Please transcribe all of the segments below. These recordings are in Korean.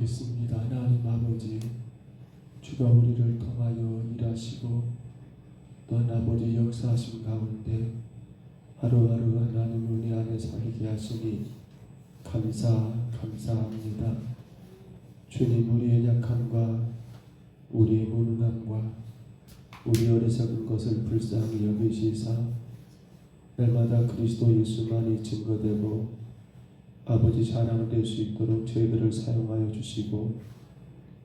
기도하겠습니다. 하나님 아버지, 주가 우리를 통하여 일하시고 또한 아버지 역사하신 가운데 하루하루 하나님 은혜 안에 살게 하시니 감사합니다. 주님, 우리의 약함과 우리의 무능함과 우리 어리석은 것을 불쌍히 여기시사 날마다 그리스도 예수만이 증거되고 아버지 자랑될 수 있도록 저희들을 사용하여 주시고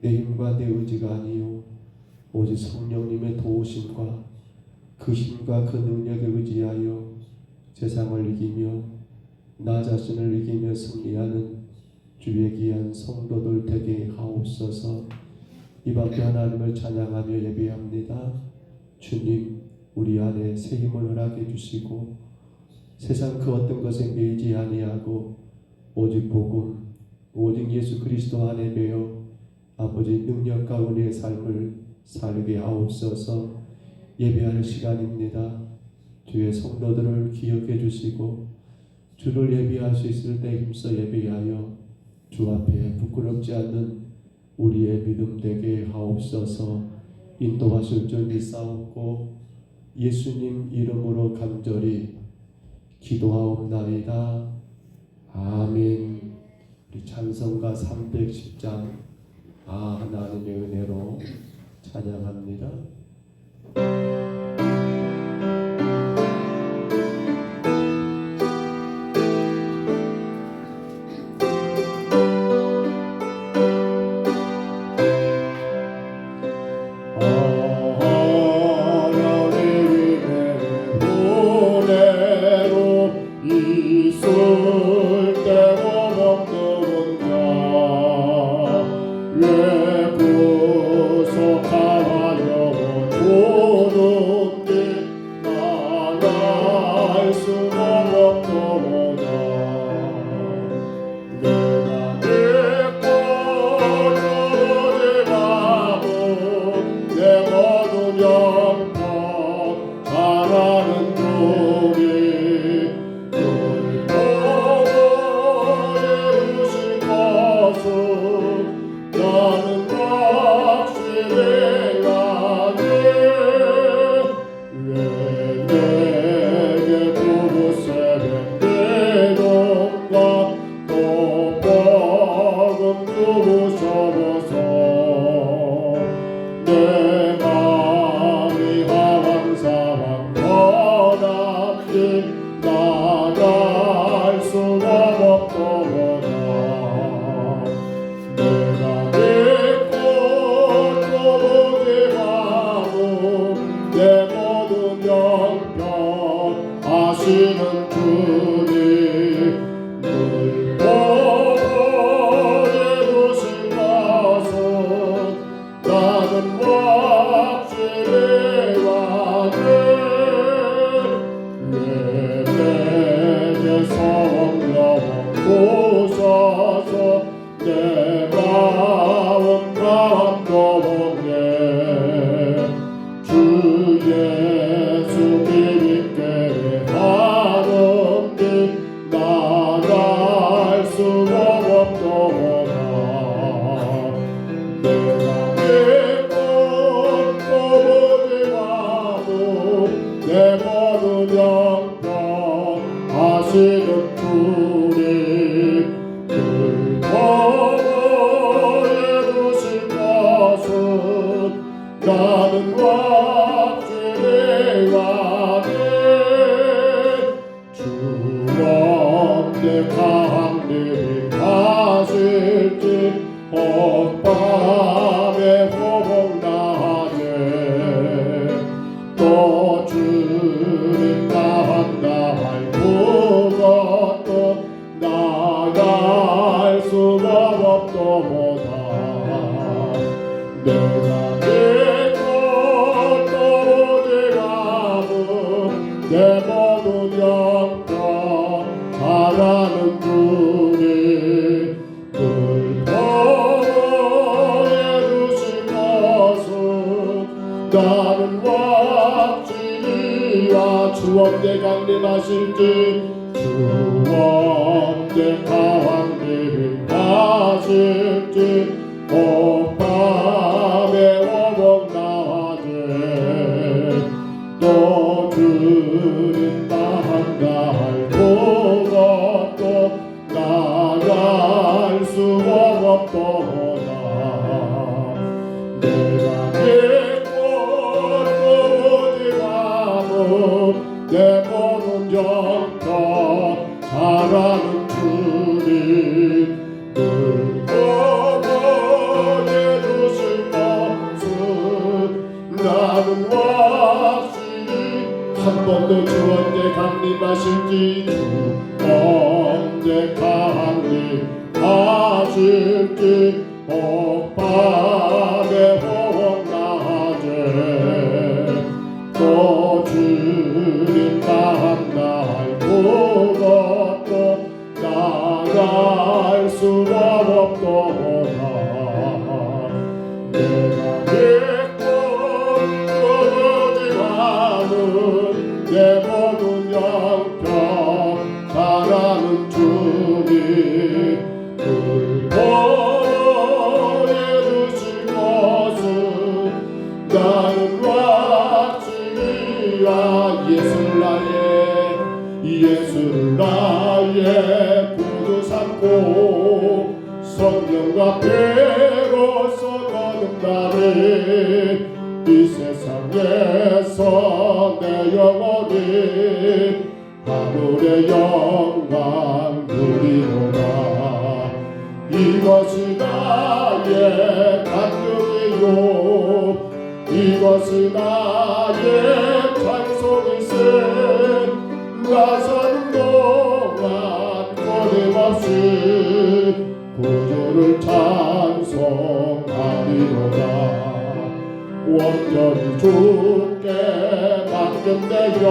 내 힘과 내 의지가 아니요 오직 성령님의 도우심과 그 힘과 그 능력에 의지하여 세상을 이기며 나 자신을 이기며 승리하는 주의 귀한 성도들 되게 하옵소서. 이 밤도 하나님을 찬양하며 예배합니다. 주님, 우리 안에 새 힘을 허락해 주시고 세상 그 어떤 것에 매이지 아니하고 오직 복음, 오직 예수 그리스도 안에 매여 아버지 능력과 은혜의 삶을 살게 하옵소서. 예배할 시간입니다. 주의 성도들을 기억해 주시고 주를 예배할 수 있을 때 힘써 예배하여 주 앞에 부끄럽지 않는 우리의 믿음 되게 하옵소서. 인도하실 줄 믿사옵고 예수님 이름으로 간절히 기도하옵나이다. 아멘. 우리 찬송가 310장 하나님의 은혜로 찬양합니다. 주원대 강림하실지 주원대 강림하실지 수 없도다. 내가 믿고 또 오직하고 내 모든 영토 잘하는 주님 늘 보호해 주실 것은 나는 확실히 한 번 더 주 언제 강림하실지 주 언제 강림하실지 복밤의 호흡낮에 또 주님 만날 그것도 나갈 수 없도다. 내가 믿고 의지하는 내 모든 영적 사랑은 주님 늘 보호해 주실 것은 나는 확실히 예수를 나의 구주 삼고 성령과 배로서 거듭나네. 이 세상에서 내 영혼이 하늘의 영광 누리노라. 이것이 나의 간증이요 이것이 나의 찬송이세. 나 사는 동안 끊임없이 구주를 찬송하리로다. 온전히 주께 맡긴 내 영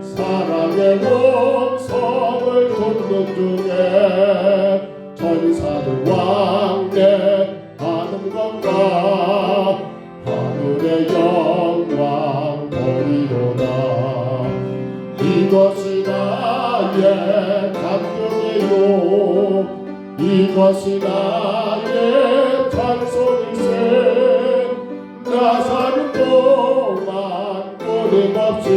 사랑의 음성을 듣는 중에 천사들 왕래하는 것과 하늘의 영광 보리로다. 이것이 나의 감격이요 이것이 나의 찬송이세. 나 사는 동안 끊임없이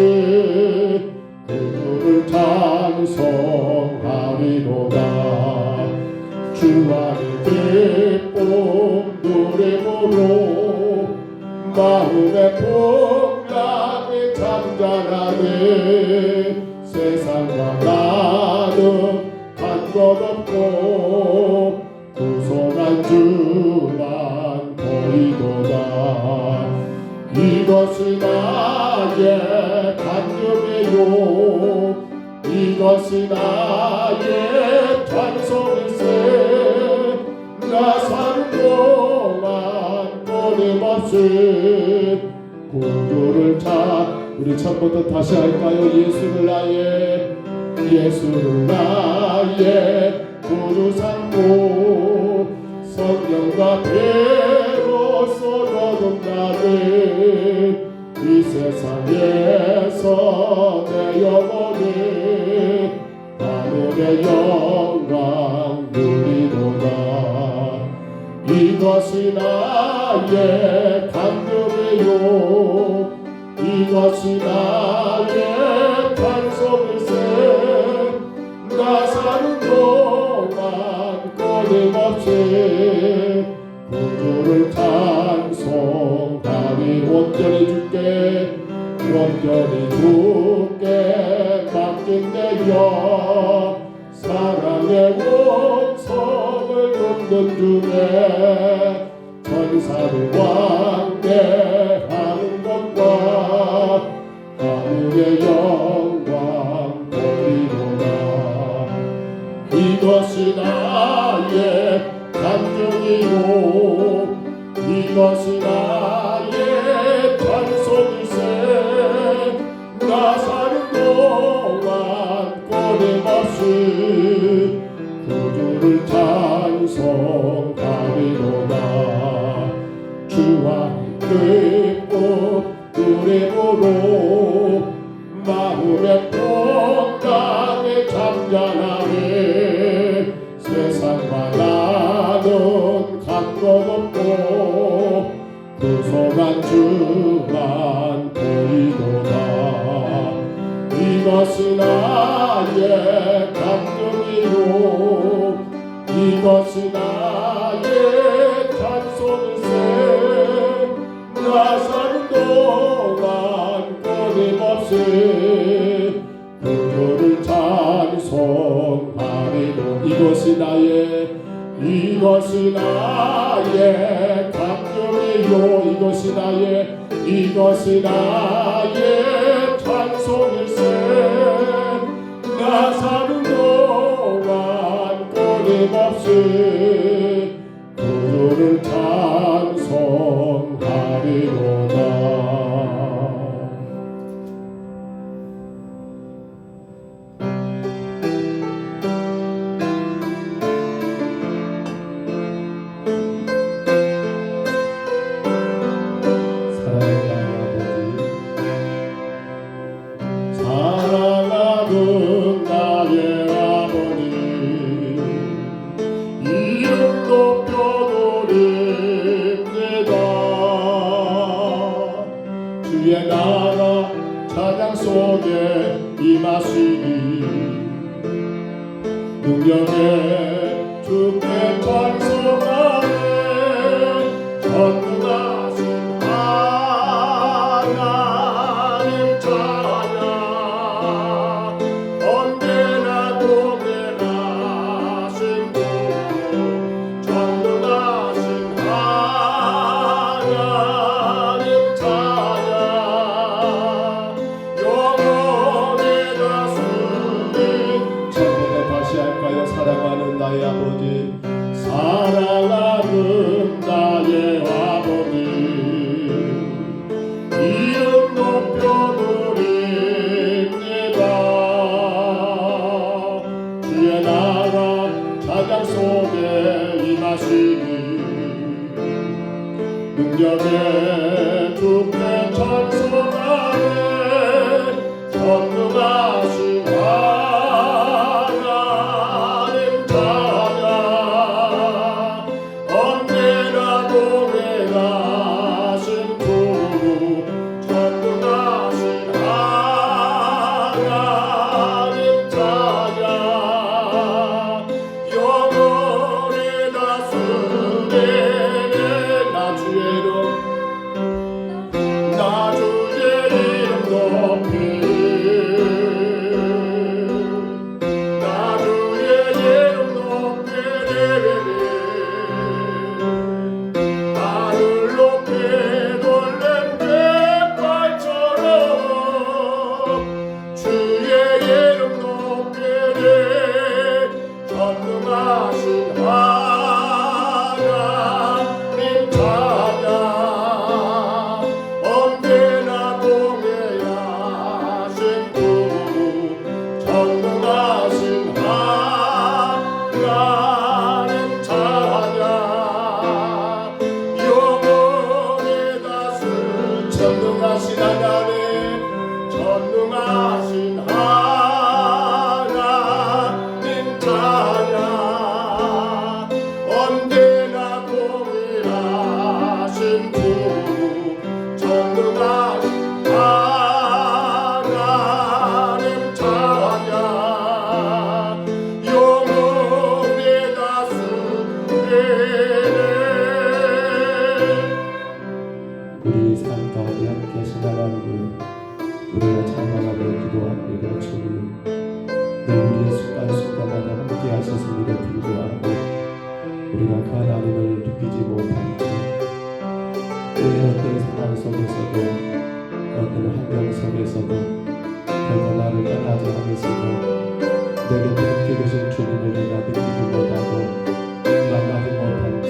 그를 찬송하리로다. 주 안에 기쁨 누림으로 마음의 풍랑이 잠잠하네. 세상과 나는 간 것 없고 구속한 주만 보이도다. 이것이 나의 간증이요 이것이 나의 찬송일세. 나 사는 동안 끊임없이 구주를 우리 처음부터 다시 할까요? 예수를 나의 구주 삼고 성령과 배로서 거듭나네. 이 세상에서 내 영혼이 하늘의 영광 누리도다. 이것이 나의 감격이요 이것이 나의 찬송일세. 나 사는 동안 끊임없이 구주를 찬송하리. 온전히 주께 맡긴 내 영 사랑의 음성을 듣는 중에 천사들 왕래하는 것과 하늘의 영광 보리로다. 이것이 나의 감정이요 이것이 나의 찬송일세. 나 사는 동안 끊임없이 구주를 찬송하리로다. 주와 기쁨 누림으로 마음의 평강에 잠잠하네. 세상과 나는 간 것 없고 구속한 주만 보이도다. 이것이 나의 감정이요 이것이 나의 찬송일세 나 사는 동안 끊임없이 그를 찬송하리로 이것이 나의 감격이요 이것이 나의 찬송일세 나 사는 동안 끊임없이 그를 찬송하리로다. 사랑하는 나의 아버지 이름 높여드립니다. 주의 나라 찬양 속에 임하시니 능력에 주께 찬송하네 전능하신 하나님 찬양 언제나 동행하신 주 전능하신 하나님 찬양 영원히 다스린 찬양을 다시 할까요? 사랑하는 나의 아버지 사랑하는 나의 아버지 이름 높여드립니다. 주의 나라 찬양 속에 임하시니 능력에 주께 찬송하네 전능하신 하나님 찬양 언제나 동행하신 주 전능하신 하나님 찬양 영원히 다스리네 나 주의 이름 높이 나 주의 이름 높이리 하늘 높이 돌는 갯벌처럼 주의 이름 높이리 전능하신 하나님 찬양 언제나 동행하신 주 전능하신 하나님 찬양 영원히 다스린 전능하신 하나님 하나님 찬양 언제나 동일하신 주 전능하신 하나님 찬양 영원히 다스리네. 우리 삶 가운데 함께 하신 하나님을 우리가 찬양하며 기도합니다. 주님 늘 우리의 순간순간마다 함께 하셨음에도 불구하고 우리가 그 하나님을 느끼지 못한 채 때의 어떤 상황 속에서도 어떤 환경 속에서도 결국 나를 떠나지 않으시고 내 곁에 함께 계신 주님을 내가 느끼지 못하고 만나지 못한 채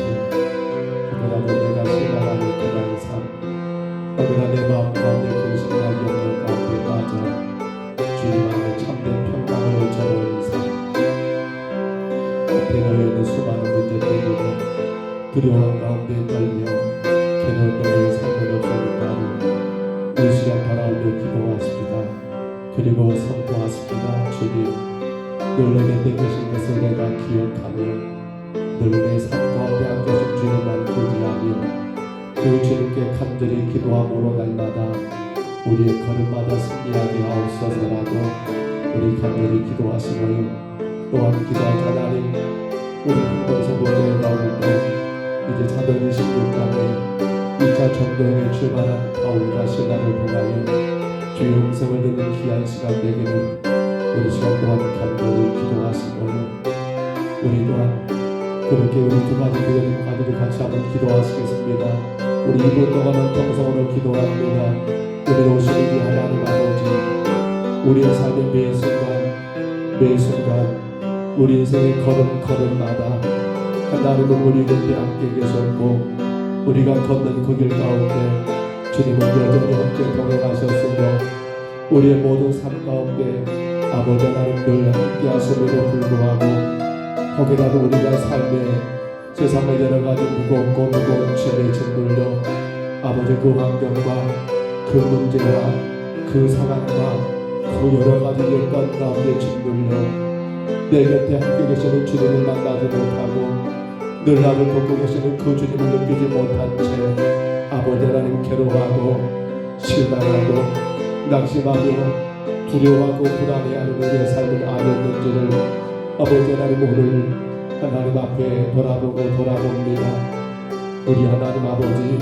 하더라도 내가 실망하는 그런 삶 너무나 내 마음 가운데 근심과 염려 가운데 빠져 주님 안에 참된 평강을 저버린 삶 앞에 놓여있는 수많은 문제 때문에 두려움 가운데 떨며 괴로움을 삶을 없어졌다는 이 시간 바라오며 기도하십니다. 그리고 선포하십니다. 주님 늘 내 곁에 계신 것을 내가 기억하며 늘 내 삶 가운데 함께 하신 주님만 의지하며 그 주님께 간절히 기도함으로 날마다 우리의 걸음마다 승리하게 하옵소서라고 우리 간절히 기도하시고요. 또한 기도할 하나님 우리 공동성도제 가운데 이제 사도행 16장에 2차 전도행에 출발한 바울과 신라를 통하여 주의 음성을 듣는 귀한 시간 되기를 우리 시간 동안 간절히 기도하시고요. 우리 또한 그렇게 우리 두 가지 교회를 가지고 같이 한번 기도하시겠습니다. 우리 2분 동안은 통성으로 기도합니다. 우리로 오시는 이 하나님 아버지, 우리의 삶의 매 순간 우리 인생의 걸음마다 하나님은 우리 곁에 함께 계셨고 우리가 걷는 그 길 가운데 주님은 여전히 함께 동행하셨으며 우리의 모든 삶 가운데 아버지 하나님 늘 함께 하심에도 불구하고 거기다도 우리가 삶의 세상의 여러 가지 무거운 짐에 짓눌려 아버지 그 환경과 그 문제와 그 상황과 그 여러 가지 여건 가운데 짓눌려 내 곁에 함께 계시는 주님을 만나지 못하고 늘 나를 돕고 계시는 그 주님을 느끼지 못한 채 아버지 하나님 괴로워하고 실망하고 낙심하며 두려워하고 불안해하는 우리의 삶을 아셨는지를 아버지 하나님 오늘 하나님 앞에 돌아봅니다. 우리 하나님 아버지,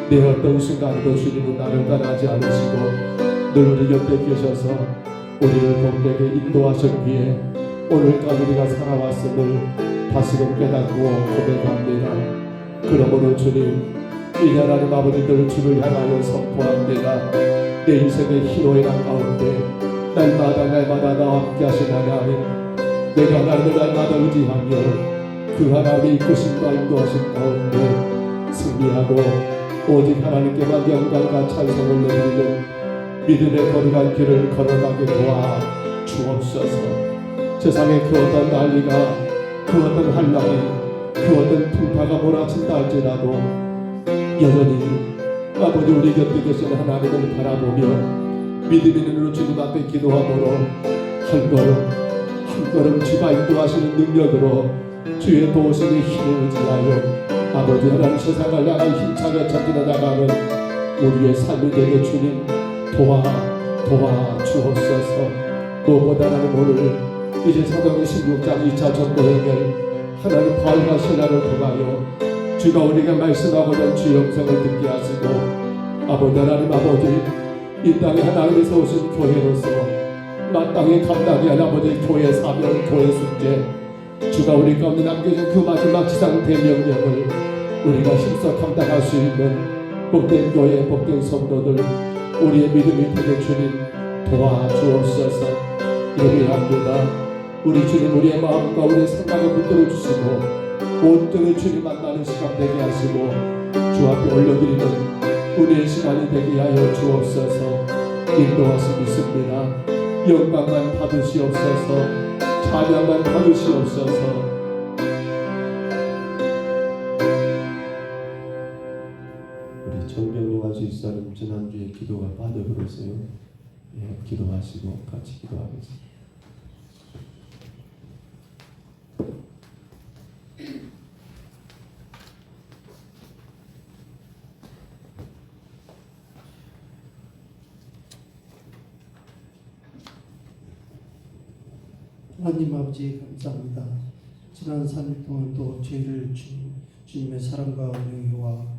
내 어떤 순간에도 주님은 나를 떠나지 않으시고 늘 우리 곁에 계셔서 우리를 복되게 인도하셨기에 오늘까지 우리가 살아왔음을 다시금 깨닫고 고백합니다. 그러므로 주님, 이 하나님 아버지 늘 주를 향하여 선포합니다. 내 인생의 희노애락 가운데 날마다 나와 함께 하신 하나님, 내가 하나님을 날마다 의지하며 그 하나님의 이끄심과 인도하심 가운데 승리하고 오직 하나님께만 영광과 찬송을 내리는 믿음의 거룩한 길을 걸어가게 도와 주옵소서. 세상의 그 어떤 난리가, 그 어떤 환란이, 그 어떤 풍파가 몰아친다 할지라도 여전히 아버지 우리 곁에 계신 하나님을 바라보며 믿음의 눈으로 주님 앞에 기도함으로 한 걸음 주가 인도하시는 능력으로 주의 도우심의 힘에 의지하여 아버지 하나님 세상을 향해 힘차게 전진해 나가는 우리의 삶이 되게 주님 도와 주옵소서. 무엇보다 하나님 오늘 이제 사도행 16장 2차 전도행을 하나님 바울과 신라를 통하여 주가 우리에게 말씀하고자 주의 음성을 듣게 하시고 아버지 하나님 아버지 이 땅에 하나님이 세우신 교회로서 마땅히 감당해야 할 아버지 교회 사명, 교회 숙제 주가 우리 가운데 남겨준 그 마지막 지상 대명령을 우리가 힘써 감당할 수 있는 복된 교회, 복된 성도들 우리의 믿음이 되게 주님 도와주옵소서. 예배합니다. 우리 주님 우리의 마음과 우리의 생각을 붙들어 주시고 온전히 주님 만나는 시간 되게 하시고 주 앞에 올려드리는 우리의 시간이 되게 하여 주옵소서. 인도하시 믿습니다. 영광만 받으시옵소서. 찬양만 받으시옵소서. 우리 정병용 아주 입사님 지난주에 기도가 빠져 그러세요. 예, 기도하시고 같이 기도하겠습니다. 하나님 아버지 감사합니다. 지난 3일 동안 또 저희를 주님의 사랑과 은혜와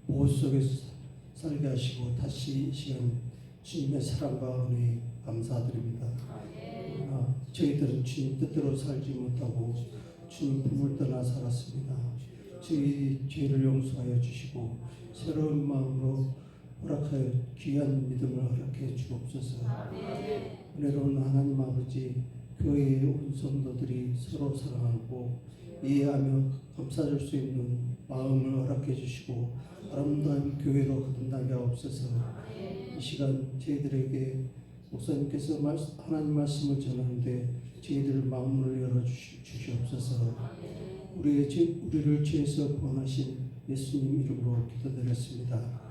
보호 속에서 살게 하시고 다시 이 시간 주님의 사랑과 은혜 감사드립니다. 저희들은 주님 뜻대로 살지 못하고 주님 품을 떠나 살았습니다. 저희 죄를 용서하여 주시고 새로운 마음으로 허락하여 귀한 믿음을 허락해 주옵소서. 은혜로운 하나님 아버지, 교회의 온 성도들이 서로 사랑하고 이해하며 감싸줄 수 있는 마음을 허락해 주시고 아름다운 교회로 거듭나게 하옵소서. 이 시간 저희들에게 목사님께서 하나님 말씀을 전하는데 저희들 마음을 열어 주시옵소서. 우리를 죄에서 구원하신 예수님 이름으로 기도드렸습니다.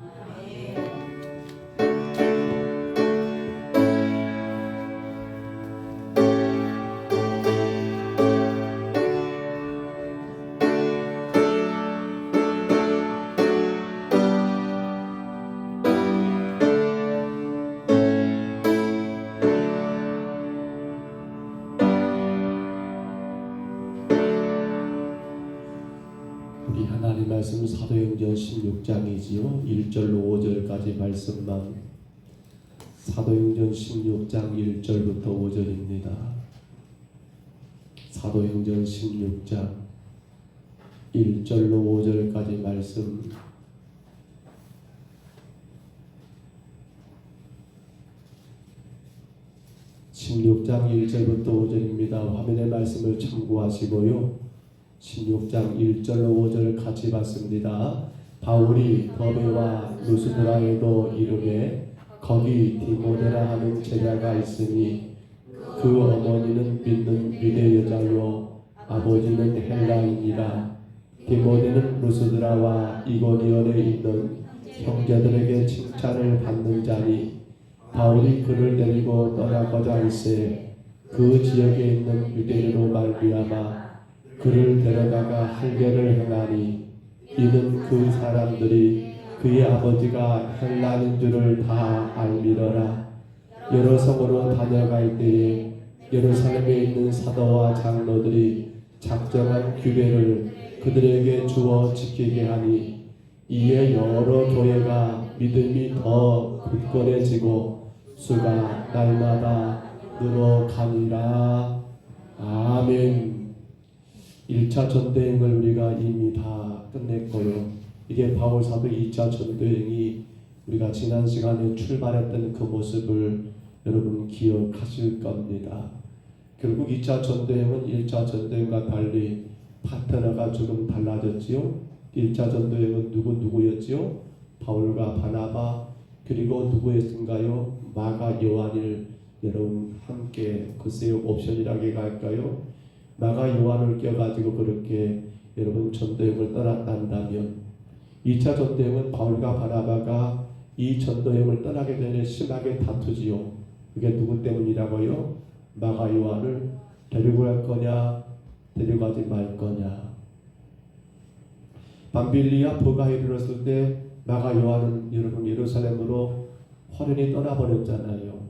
우리 하나님 말씀 사도행전 16장이지요. 1절로 5절까지 말씀만 사도행전 16장 1절부터 5절입니다. 사도행전 16장 1절로 5절까지 말씀 16장 1절부터 5절입니다. 화면의 말씀을 참고하시고요. 16장 1절로 5절 같이 봤습니다. 바울이 더베와 루스드라에도 이르매 거기 디모데라 하는 제자가 있으니 그 어머니는 믿는 유대 여자요 아버지는 헬라인이라. 디모데는 루스드라와 이고니온에 있는 형제들에게 칭찬을 받는 자니 바울이 그를 데리고 떠나고자 할세 그 지역에 있는 유대인으로 말미암아 그를 데려다가 할례를 행하니 이는 그 사람들이 그의 아버지가 헬라인 줄을 다 알미러라. 여러 성으로 다녀갈 때에 예루살렘에 있는 사도와 장로들이 작정한 규례를 그들에게 주어 지키게 하니 이에 여러 교회가 믿음이 더 굳건해지고 수가 날마다 늘어가니라. 아멘. 1차 전도행을 우리가 이미 다 끝냈고요. 이게 바울 사도 2차 전도행이 우리가 지난 시간에 출발했던 그 모습을 여러분 기억하실 겁니다. 결국 2차 전도행은 1차 전도행과 달리 파트너가 조금 달라졌지요. 1차 전도행은 누구였지요? 바울과 바나바 그리고 누구였던가요? 마가 요한을 여러분 함께 글쎄요 옵션이라고 할까요? 마가 요한을 껴가지고 그렇게 여러분 전도행을 떠났단다면 2차 전도행은 바울과 바나바가 이 전도행을 떠나게 되는 심하게 다투지요. 그게 누구 때문이라고요? 마가 요한을 데리고 갈 거냐 데려가지 말 거냐. 밤빌리아 보가에 이르렀을 때 마가 요한은 여러분 예루살렘으로 화련히 떠나버렸잖아요.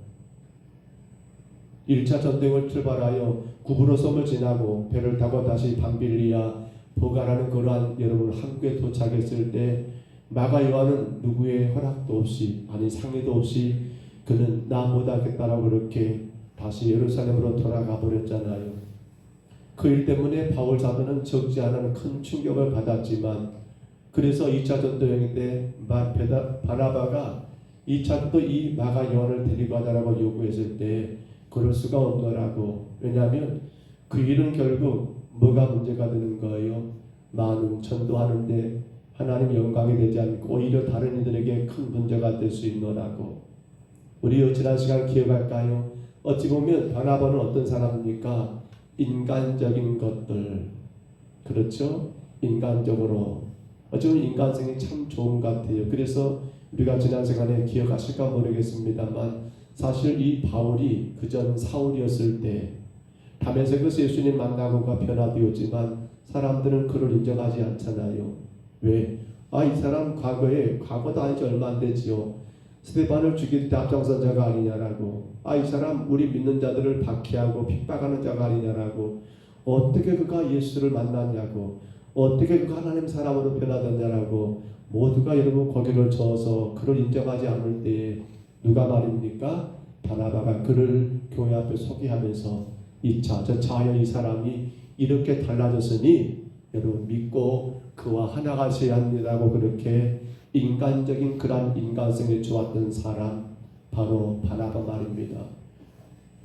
1차 전쟁을 출발하여 구브로 섬을 지나고 배를 타고 다시 밤빌리아 보가라는 그러한 여러분 항구에 도착했을 때 마가 요한은 누구의 허락도 없이 아니 상의도 없이 그는 나 못하겠다라고 그렇게 다시 예루살렘으로 돌아가 버렸잖아요. 그 일 때문에 바울 사도는 적지 않은 큰 충격을 받았지만 그래서 2차 전도여행 때 바나바가 2차도 이 마가 요한을 데리고 가자라고 요구했을 때 그럴 수가 없더라고. 왜냐하면 그 일은 결국 뭐가 문제가 되는 거예요? 많은 전도하는데 하나님 영광이 되지 않고 오히려 다른 이들에게 큰 문제가 될 수 있노라고. 우리 지난 시간 기억할까요? 어찌 보면 바나바는 어떤 사람입니까? 인간적인 것들, 그렇죠? 인간적으로 어찌 보면 인간성이 참 좋은 것 같아요. 그래서 우리가 지난 시간에 기억하실까 모르겠습니다만 사실 이 바울이 그전 사울이었을 때 다메섹에서 예수님 만나고가 변화되었지만 사람들은 그를 인정하지 않잖아요. 왜? 이 사람 과거도 아니지 얼마 안 되지요. 스데반을 죽일 때 앞장선 자가 아니냐라고. 이 사람 우리 믿는 자들을 박해하고 핍박하는 자가 아니냐라고. 어떻게 그가 예수를 만났냐고. 어떻게 그가 하나님 사람으로 변화됐냐라고. 모두가 여러분 고개를 저어서 그를 인정하지 않을 때에 누가 말입니까? 바나바가 그를 교회 앞에 소개하면서 저 자여 이 사람이 이렇게 달라졌으니 여러분 믿고 그와 하나가 되어야 합니다라고 그렇게 인간적인 그런 인간성이 좋았던 사람 바로 바나바 말입니다.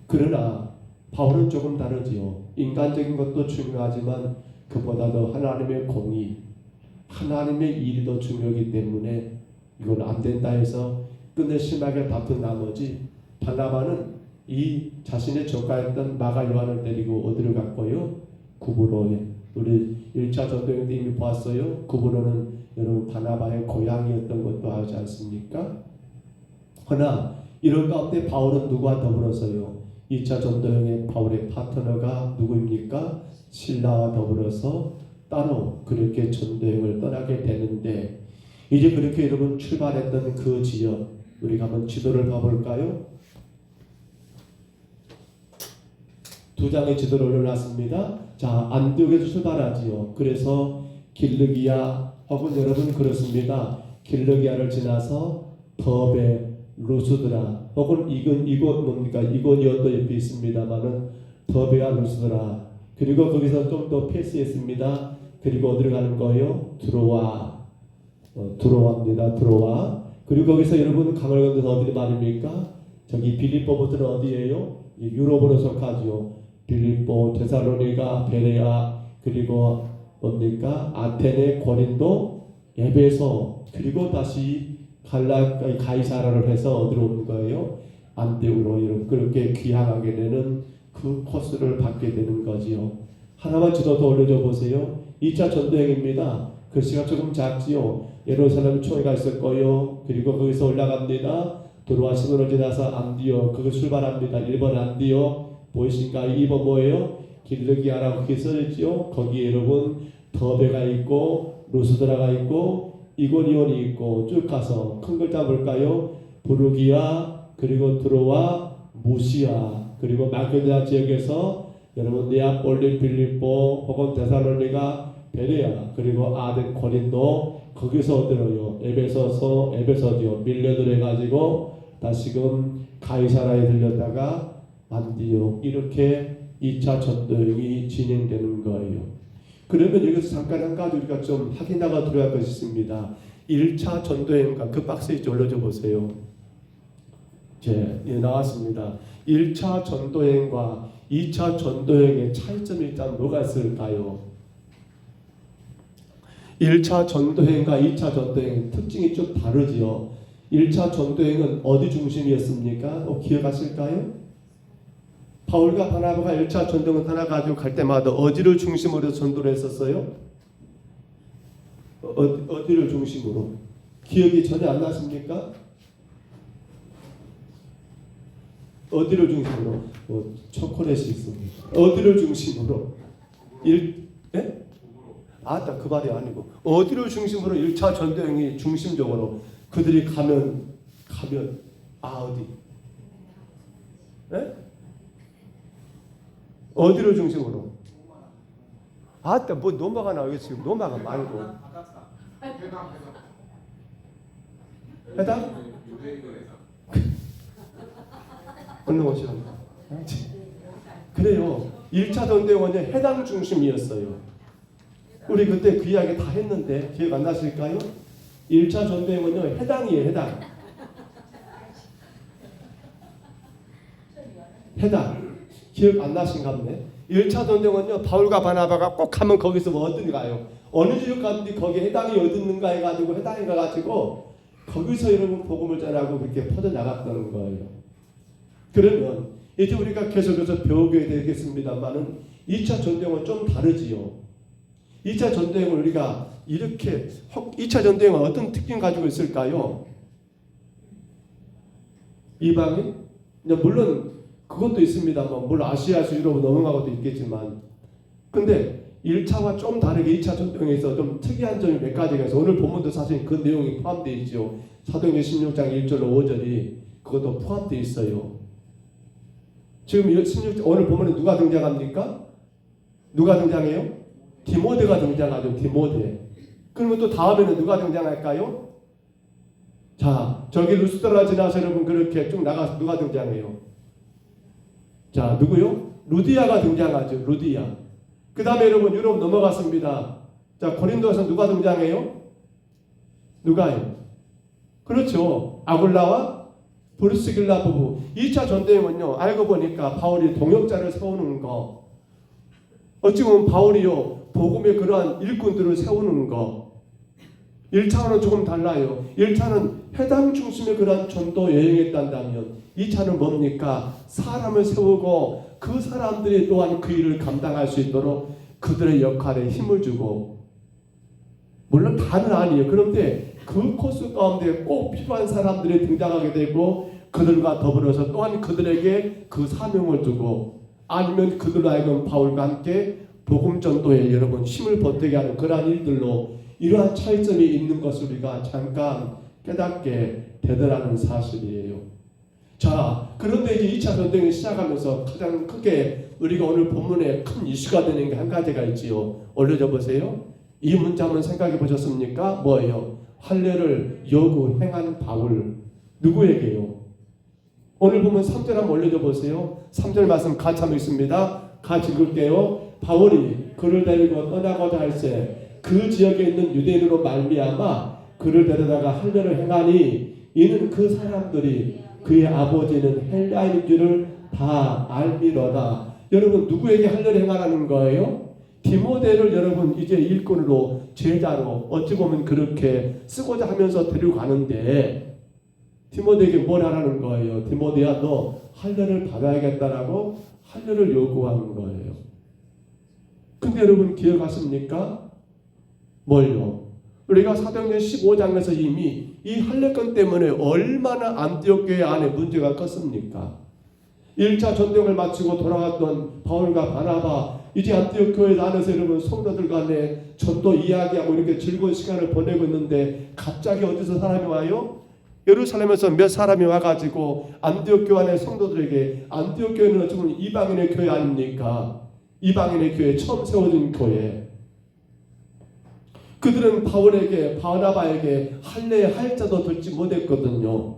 그러나 바울은 조금 다르지요. 인간적인 것도 중요하지만 그보다도 하나님의 공의, 하나님의 일이 더 중요하기 때문에 이건 안 된다 해서 끝내 심하게 다툰 나머지 바나바는 이 자신의 조카였던 마가 요한을 데리고 어디로 갔고요? 구브로에. 우리 1차 전도행 때 이미 보았어요. 구브로는 여러분 바나바의 고향이었던 것도 알지 않습니까? 그러나 이런 가운데 바울은 누구와 더불어서요? 2차 전도행의 바울의 파트너가 누구입니까? 실라와 더불어서 따로 그렇게 전도행을 떠나게 되는데 이제 그렇게 여러분 출발했던 그 지역 우리가 한번 지도를 봐볼까요? 2장의 지도를 올려놨습니다. 자, 안디옥에서 출발하지요. 그래서 길르기아 혹은 여러분 그렇습니다. 길르기아를 지나서 더베, 루스드라 혹은 이곳 뭡니까? 이곳이어도 옆에 있습니다만은 더베와 루스드라 그리고 거기서 좀 더 패스했습니다. 그리고 어디로 가는 거예요? 드로아입니다. 드로아. 그리고 거기서 여러분 강을 건너서 어디 말입니까? 저기 빌립보부터는 어디예요? 유럽으로 속하죠. 빌립보, 데살로니가, 베레아, 그리고 뭡니까? 아테네, 고린도, 에베소, 그리고 다시 가이사라를 해서 어디로 오는 거예요? 안데우로. 여러분 그렇게 귀향하게 되는 그 코스를 받게 되는 거지요. 하나만 지도 더 올려줘 보세요. 2차 전도행입니다. 글씨가 조금 작지요. 예루살렘 총회가 있을 거요. 그리고 거기서 올라갑니다. 드로아 시도를 지나서 안디옥 그거 출발합니다. 1번 안디옥 보이신가요? 2번 뭐예요? 길르기아라고 거기 써있죠. 거기에 여러분 더베가 있고 루스드라가 있고 이고니온이 있고 쭉 가서 큰 글자 볼까요? 부르기아 그리고 드로아 무시아 그리고 마케도니아 지역에서 여러분 네아폴리 빌립보 혹은 데살로니가 베레아 그리고 아덴 고린도 거기서 어디로요? 에베소디오 밀려들어 가지고 다시금 가이사라에 들렸다가 안디옥 이렇게 2차 전도행이 진행되는 거예요. 그러면 여기서 잠깐 한 가지 우리가 좀 확인하고 들어갈 것이 있습니다. 1차 전도행과 그 박스에 올려줘 보세요. 나왔습니다. 1차 전도행과 2차 전도행의 차이점이 일단 뭐가 있을까요? 1차 전도행과 2차 전도행의 특징이 좀 다르지요. 1차 전도행은 어디 중심이었습니까? 기억하실까요? 바울과 바나바가 1차 전도행을 떠나가지고 갈 때마다 어디를 중심으로 전도를 했었어요? 어디를 중심으로? 기억이 전혀 안 나십니까? 어디를 중심으로? 초콜릿이 있습니다. 어디를 중심으로? 예? 그 말이 아니고 어디를 중심으로 1차 전도행이 중심적으로 그들이 가면 어디? 예? 어디를 중심으로? 뭐 노마가 나오겠지. 지금 노마가 말고 해당? 어느 곳이요? 그래요. 1차 전도행은 해당 중심이었어요. 우리 그때 그 이야기 다 했는데 기억 안 나실까요? 1차 전도행은요 해당이에요. 해당. 기억 안 나신가 보네. 1차 전도행은요 바울과 바나바가 꼭 가면 거기서 뭐 어디 가요? 어느 지역 가는데 거기에 해당이 어딨는가 해가지고 해당이 가가지고 거기서 여러분 복음을 전하고 그렇게 퍼져나갔다는 거예요. 그러면 이제 우리가 계속해서 배우게 되겠습니다만은 2차 전도행은 좀 다르지요. 2차 전도행을 우리가 이렇게 2차 전도행은 어떤 특징 가지고 있을까요? 이방인? 물론 그것도 있습니다만 물론 아시아에서 유럽으로 넘어가고도 있겠지만 근데 1차와 좀 다르게 2차 전도행에서 좀 특이한 점이 몇 가지가 있어요. 오늘 본문도 사실 그 내용이 포함되어 있죠. 사도행전 16장 1절로 5절이 그것도 포함되어 있어요. 지금 16장 오늘 본문에 누가 등장합니까? 누가 등장해요? 디모데가 등장하죠. 디모데. 그러면 또 다음에는 누가 등장할까요? 자, 저기 루스드라 지나서 여러분 그렇게 쭉 나가서 누가 등장해요? 자, 누구요? 루디아가 등장하죠. 루디아. 그 다음에 여러분 유럽 넘어갔습니다. 자, 고린도에서 누가 등장해요? 누가요? 그렇죠. 아굴라와 브리스길라 부부. 2차 전도행은요. 알고 보니까 바울이 동역자를 세우는 거. 어찌 보면 바울이요. 복음의 그러한 일꾼들을 세우는 거. 1차는 조금 달라요. 1차는 해당 중심의 그러한 전도 여행했단다면 2차는 뭡니까? 사람을 세우고 그 사람들이 또한 그 일을 감당할 수 있도록 그들의 역할에 힘을 주고 물론 다는 아니에요. 그런데 그 코스 가운데 꼭 필요한 사람들이 등장하게 되고 그들과 더불어서 또한 그들에게 그 사명을 두고 아니면 그들로 하여금 바울과 함께 복음 전도에 여러분 힘을 보태게 하는 그러한 일들로 이러한 차이점이 있는 것을 우리가 잠깐 깨닫게 되더라는 사실이에요. 자, 그런데 이제 2차 전쟁을 시작하면서 가장 크게 우리가 오늘 본문에 큰 이슈가 되는 게 한 가지가 있지요. 올려줘 보세요. 이 문제 한번 생각해 보셨습니까? 뭐예요? 할례를 요구 행한 바울 누구에게요? 오늘 보면 3절 한번 올려줘 보세요. 3절 말씀 같이 한번 읽습니다. 같이 읽을게요. 바울이 그를 데리고 떠나고자 할새 그 지역에 있는 유대인으로 말미암아 그를 데려다가 할례를 행하니 이는 그 사람들이 그의 아버지는 헬라인인 줄을 다 알미로다. 여러분 누구에게 할례를 행하라는 거예요? 디모데를 여러분 이제 일꾼으로 제자로 어찌 보면 그렇게 쓰고자 하면서 데리고 가는데 디모데에게 뭘 하라는 거예요? 디모데야 너 할례를 받아야겠다라고 할례를 요구하는 거예요. 근데 여러분 기억하십니까? 뭘요? 우리가 사도행전 15장에서 이미 이 할례권 때문에 얼마나 안디옥 교회 안에 문제가 컸습니까? 1차 전쟁을 마치고 돌아왔던 바울과 바나바 이제 안디옥 교회 안에서 여러분 성도들 간에 전도 이야기하고 이렇게 즐거운 시간을 보내고 있는데 갑자기 어디서 사람이 와요? 예루살렘에서 몇 사람이 와가지고 안디옥 교회 안의 성도들에게 안디옥 교회는 어쩌면 이방인의 교회 아닙니까? 이방인의 교회 처음 세워진 교회. 그들은 바울에게 바나바에게 할례의 할자도 듣지 못했거든요.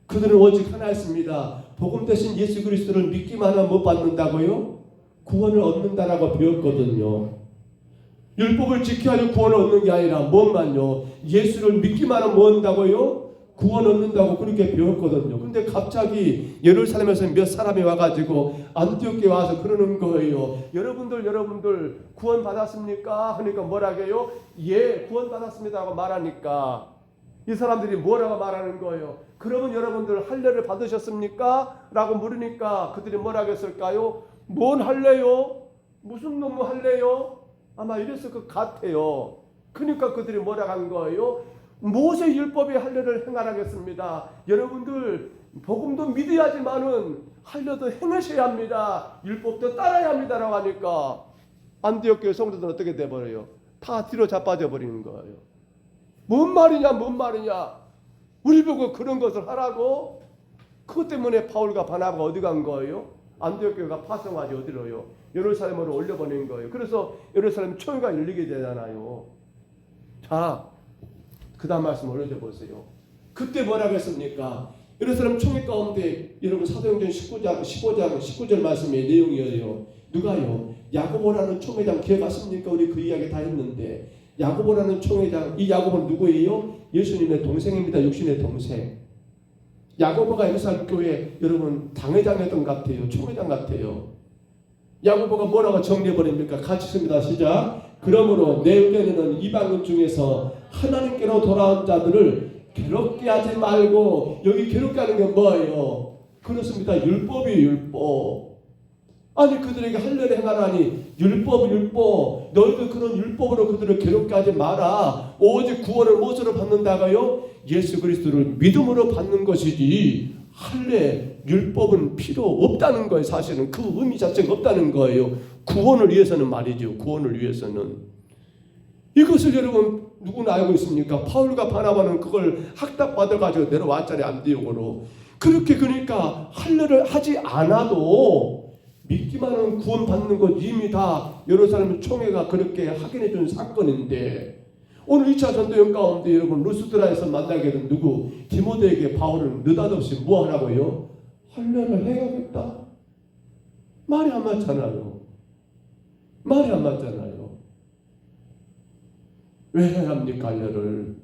그들은 오직 하나였습니다. 복음 대신 예수 그리스도를 믿기만 하면 못 받는다고요? 구원을 얻는다라고 배웠거든요. 율법을 지켜야 구원을 얻는 게 아니라 뭔만요? 예수를 믿기만 하면 뭐 얻는다고요? 구원 얻는다고 그렇게 배웠거든요. 근데 갑자기 예루살렘에서 몇 사람이 와가지고 안디옥에 와서 그러는 거예요. 여러분들 구원 받았습니까? 하니까 뭐라게요? 예, 구원 받았습니다라고 말하니까 이 사람들이 뭐라고 말하는 거예요? 그러면 여러분들 할례를 받으셨습니까? 라고 물으니까 그들이 뭐라고 했을까요? 뭔 할례요? 무슨 놈의 할례요? 아마 이랬을 것 같아요. 그러니까 그들이 뭐라고 한 거예요? 모세 율법의 할례를 행하라겠습니다. 여러분들 복음도 믿어야지만은 할례도 행하셔야 합니다. 율법도 따라야 합니다라고 하니까 안디옥 교회 성도들은 어떻게 돼버려요? 다 뒤로 자빠져 버리는 거예요. 뭔 말이냐? 우리 보고 그런 것을 하라고? 그것 때문에 바울과 바나바가 어디 간 거예요? 안디옥 교회가 파송하지 어디로요? 예루살렘으로 올려보낸 거예요. 그래서 예루살렘 총회가 열리게 되잖아요. 자, 그 다음 말씀 올려줘 보세요. 그때 뭐라고 했습니까? 예루살렘 총회 가운데 여러분 사도행전 15장 19절 말씀의 내용이에요. 누가요? 야고보라는 총회장 기억하십니까? 우리 그 이야기 다 했는데 야고보라는 총회장, 이 야고보는 누구예요? 예수님의 동생입니다. 육신의 동생. 야고보가 예루살렘 교회 여러분 당회장이었던 것 같아요. 총회장 같아요. 야고보가 뭐라고 정리해버립니까? 같이 씁니다. 시작. 그러므로 내 의견에는 이방인 중에서 하나님께로 돌아온 자들을 괴롭게 하지 말고, 여기 괴롭게 하는 게 뭐예요? 그렇습니다. 율법이에요. 율법. 아니 그들에게 할례를 행하라니 율법 너희들 그런 율법으로 그들을 괴롭게 하지 마라. 오직 구원을 무엇으로 받는다고요? 예수 그리스도를 믿음으로 받는 것이지 할례 율법은 필요 없다는 거예요. 사실은 그 의미 자체가 없다는 거예요. 구원을 위해서는 말이죠. 구원을 위해서는. 이것을 여러분 누구나 알고 있습니까? 바울과 바나바는 그걸 학답받아가지고 내려왔잖아요. 안디옥으로. 그렇게 그러니까 할례를 하지 않아도 믿기만 하면 구원받는 것 이미 다 예루살렘 총회가 그렇게 확인해 준 사건인데, 오늘 2차 전도연 가운데 여러분 루스드라에서 만나게 된 누구? 디모데에게 바울은 느닷없이 뭐 하라고요? 할례를 해야겠다. 말이 안 맞잖아요. 말이 안 맞잖아요. 왜 해야 합니까? 할례를.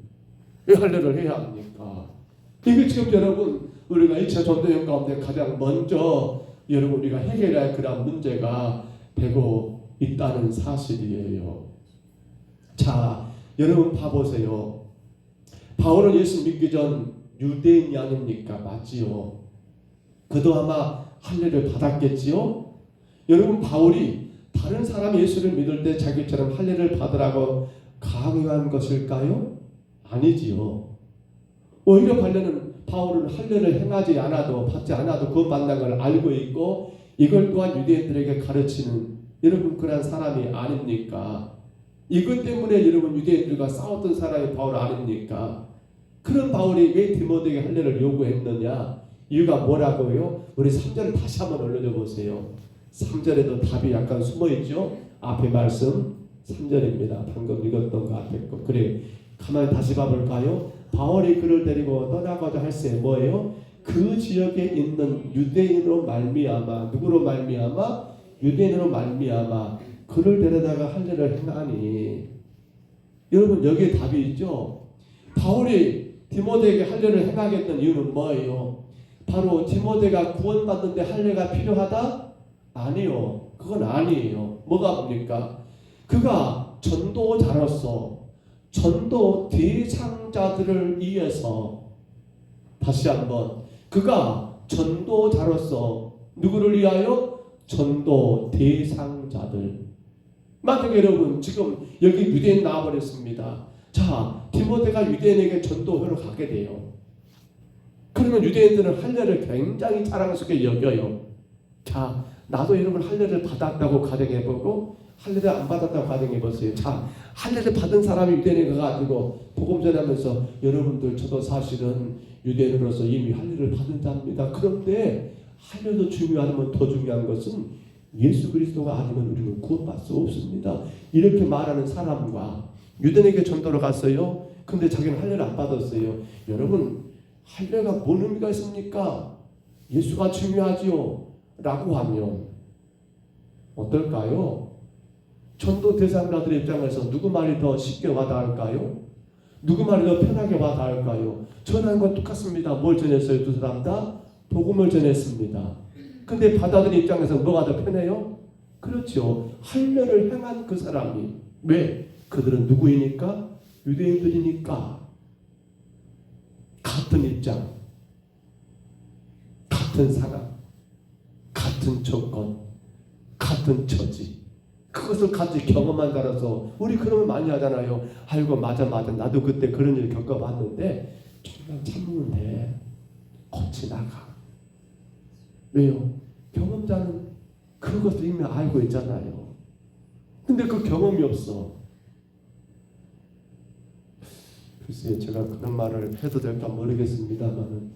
왜 할례를 해야 합니까? 이게 지금 여러분 우리가 2차 전도연 가운데 가장 먼저 여러분 우리가 해결해야 할 그런 문제가 되고 있다는 사실이에요. 자, 여러분 봐보세요. 바울은 예수 믿기 전 유대인이 아닙니까? 맞지요? 그도 아마 할례를 받았겠지요? 여러분 바울이 다른 사람이 예수를 믿을 때 자기처럼 할례를 받으라고 강요한 것일까요? 아니지요. 오히려 바울은 할례를 행하지 않아도 받지 않아도 구원받는 걸 알고 있고 이걸 또한 유대인들에게 가르치는 여러분 그런 사람이 아닙니까? 이것 때문에 여러분 유대인들과 싸웠던 사람이 바울 아닙니까? 그런 바울이 왜 디모데에게 할례를 요구했느냐? 이유가 뭐라고요? 우리 3절을 다시 한번 올려줘 보세요. 3절에도 답이 약간 숨어있죠? 앞에 말씀 3절입니다. 방금 읽었던 거 앞에 거. 그래, 가만히 다시 봐볼까요? 바울이 그를 데리고 떠나고자 할세 뭐예요? 그 지역에 있는 유대인으로 말미암아, 누구로 말미암아? 유대인으로 말미암아 그를 데려다가 할 일을 행하니. 여러분 여기에 답이 있죠. 바울이 디모데에게 할 일을 행하겠다는 이유는 뭐예요? 바로 디모데가 구원받는데 할 일가 필요하다? 아니요. 그건 아니에요. 뭐가 뭡니까? 그가 전도자로서 전도 대상자들을 위해서, 다시 한번, 그가 전도자로서 누구를 위하여? 전도 대상자들. 만약에 여러분 지금 여기 유대인 나와버렸습니다. 자, 디모데가 유대인에게 전도회로 가게 돼요. 그러면 유대인들은 할례를 굉장히 자랑스럽게 여겨요. 자, 나도 여러분 할례를 받았다고 가정해보고 할례를 안 받았다고 가정해보세요. 자, 할례를 받은 사람이 유대인에 가가지고 복음 전하면서 여러분들 저도 사실은 유대인으로서 이미 할례를 받은 자입니다. 그런데 할례도 중요하지만 더 중요한 것은 예수 그리스도가 아니면 우리는 구원받을 수 없습니다. 이렇게 말하는 사람과 유대인에게 전도를 갔어요. 근데 자기는 할례를 안 받았어요. 여러분 할례가 뭔 의미가 있습니까? 예수가 중요하지요 라고 하면 어떨까요? 전도 대상자들의 입장에서 누구 말이 더 쉽게 와닿을까요? 누구 말이 더 편하게 와닿을까요? 전하는 건 똑같습니다. 뭘 전했어요? 두 사람 다 복음을 전했습니다. 근데 받아들인 입장에서 뭐가 더 편해요? 그렇죠. 할례를 행한 그 사람이. 왜? 그들은 누구이니까? 유대인들이니까. 같은 입장, 같은 상황, 같은 조건, 같은 처지, 그것을 같이 경험한 자라서 우리 그런 걸 많이 하잖아요. 아이고 맞아 나도 그때 그런 일 겪어봤는데 조금만 참으면 돼. 곧 지나가. 왜요? 경험자는 그것을 이미 알고 있잖아요. 근데 그 경험이 없어. 글쎄요, 제가 그런 말을 해도 될까 모르겠습니다만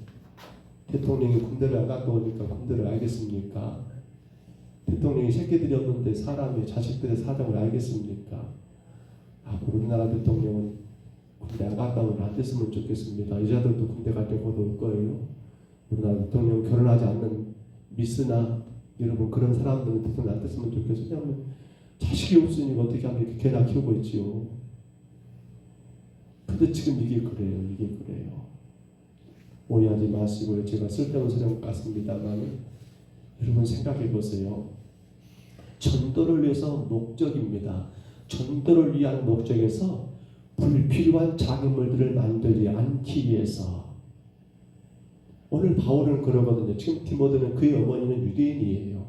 대통령이 군대를 안 갔다 오니까 군대를 알겠습니까? 대통령이 새끼들이 없는데 사람이 자식들의 사정을 알겠습니까? 앞으로 우리나라 대통령은 군대 안 갔다 오면 안 됐으면 좋겠습니다. 여자들도 군대 갈 때 곧 올 거예요. 우리나라 대통령 결혼하지 않는 미스나 여러분 그런 사람들은 대통령 안 됐으면 좋겠어요. 왜냐하면 자식이 없으니까 어떻게 하면 이렇게 개나 키우고 있지요. 근데 지금 이게 그래요. 오해하지 마시고요. 제가 쓸데없는 소리 같습니다만 여러분 생각해 보세요. 전도를 위해서 목적입니다. 전도를 위한 목적에서 불필요한 장애물들을 만들지 않기 위해서. 오늘 바울은 그러거든요. 지금 디모데는 그의 어머니는 유대인이에요.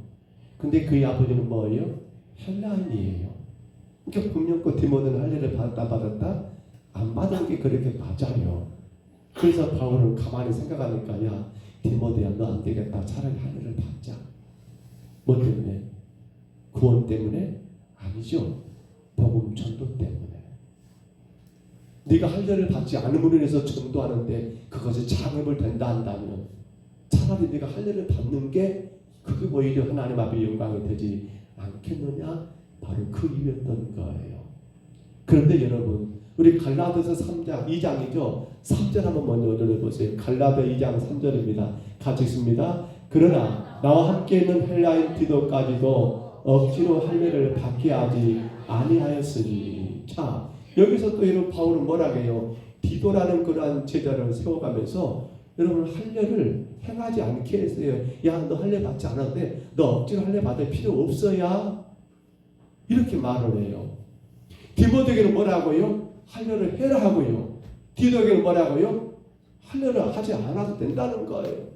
근데 그의 아버지는 뭐예요? 헬라인이에요. 그러니까 분명히 디모데는 할례를 받았다? 안 받은 게 그렇게 맞아요. 그래서 바울은 가만히 생각하니까 야 디모데야 너 안 되겠다. 차라리 할례를 받자. 뭐 때문에? 구원 때문에? 아니죠. 복음 전도 때문에. 네가 할례를 받지 않음으로 인해서 전도하는데 그것이 장애물 된다 한다면 차라리 네가 할례를 받는 게 그게 오히려 하나님 앞에 영광이 되지 않겠느냐? 바로 그 이유였던 거예요. 그런데 여러분 우리 갈라디아서 3장 2장이죠. 3절 한번 먼저 읽어보세요. 갈라디아 2장 3절입니다. 같이 읽습니다. 그러나 나와 함께 있는 헬라인 디도까지도 억지로 할례를 받게 하지 아니하였으니. 자, 여기서 또 여러분 바울은 뭐라고 해요? 디도라는 그러한 제자를 세워가면서 여러분 할례를 행하지 않게 했어요. 야, 너 할례 받지 않아도 돼. 너 억지로 할례 받을 필요 없어야. 이렇게 말을 해요. 디모데에게는 뭐라고요? 할례를 해라 하고요. 디도에게는 뭐라고요? 할례를 하지 않아도 된다는 거예요.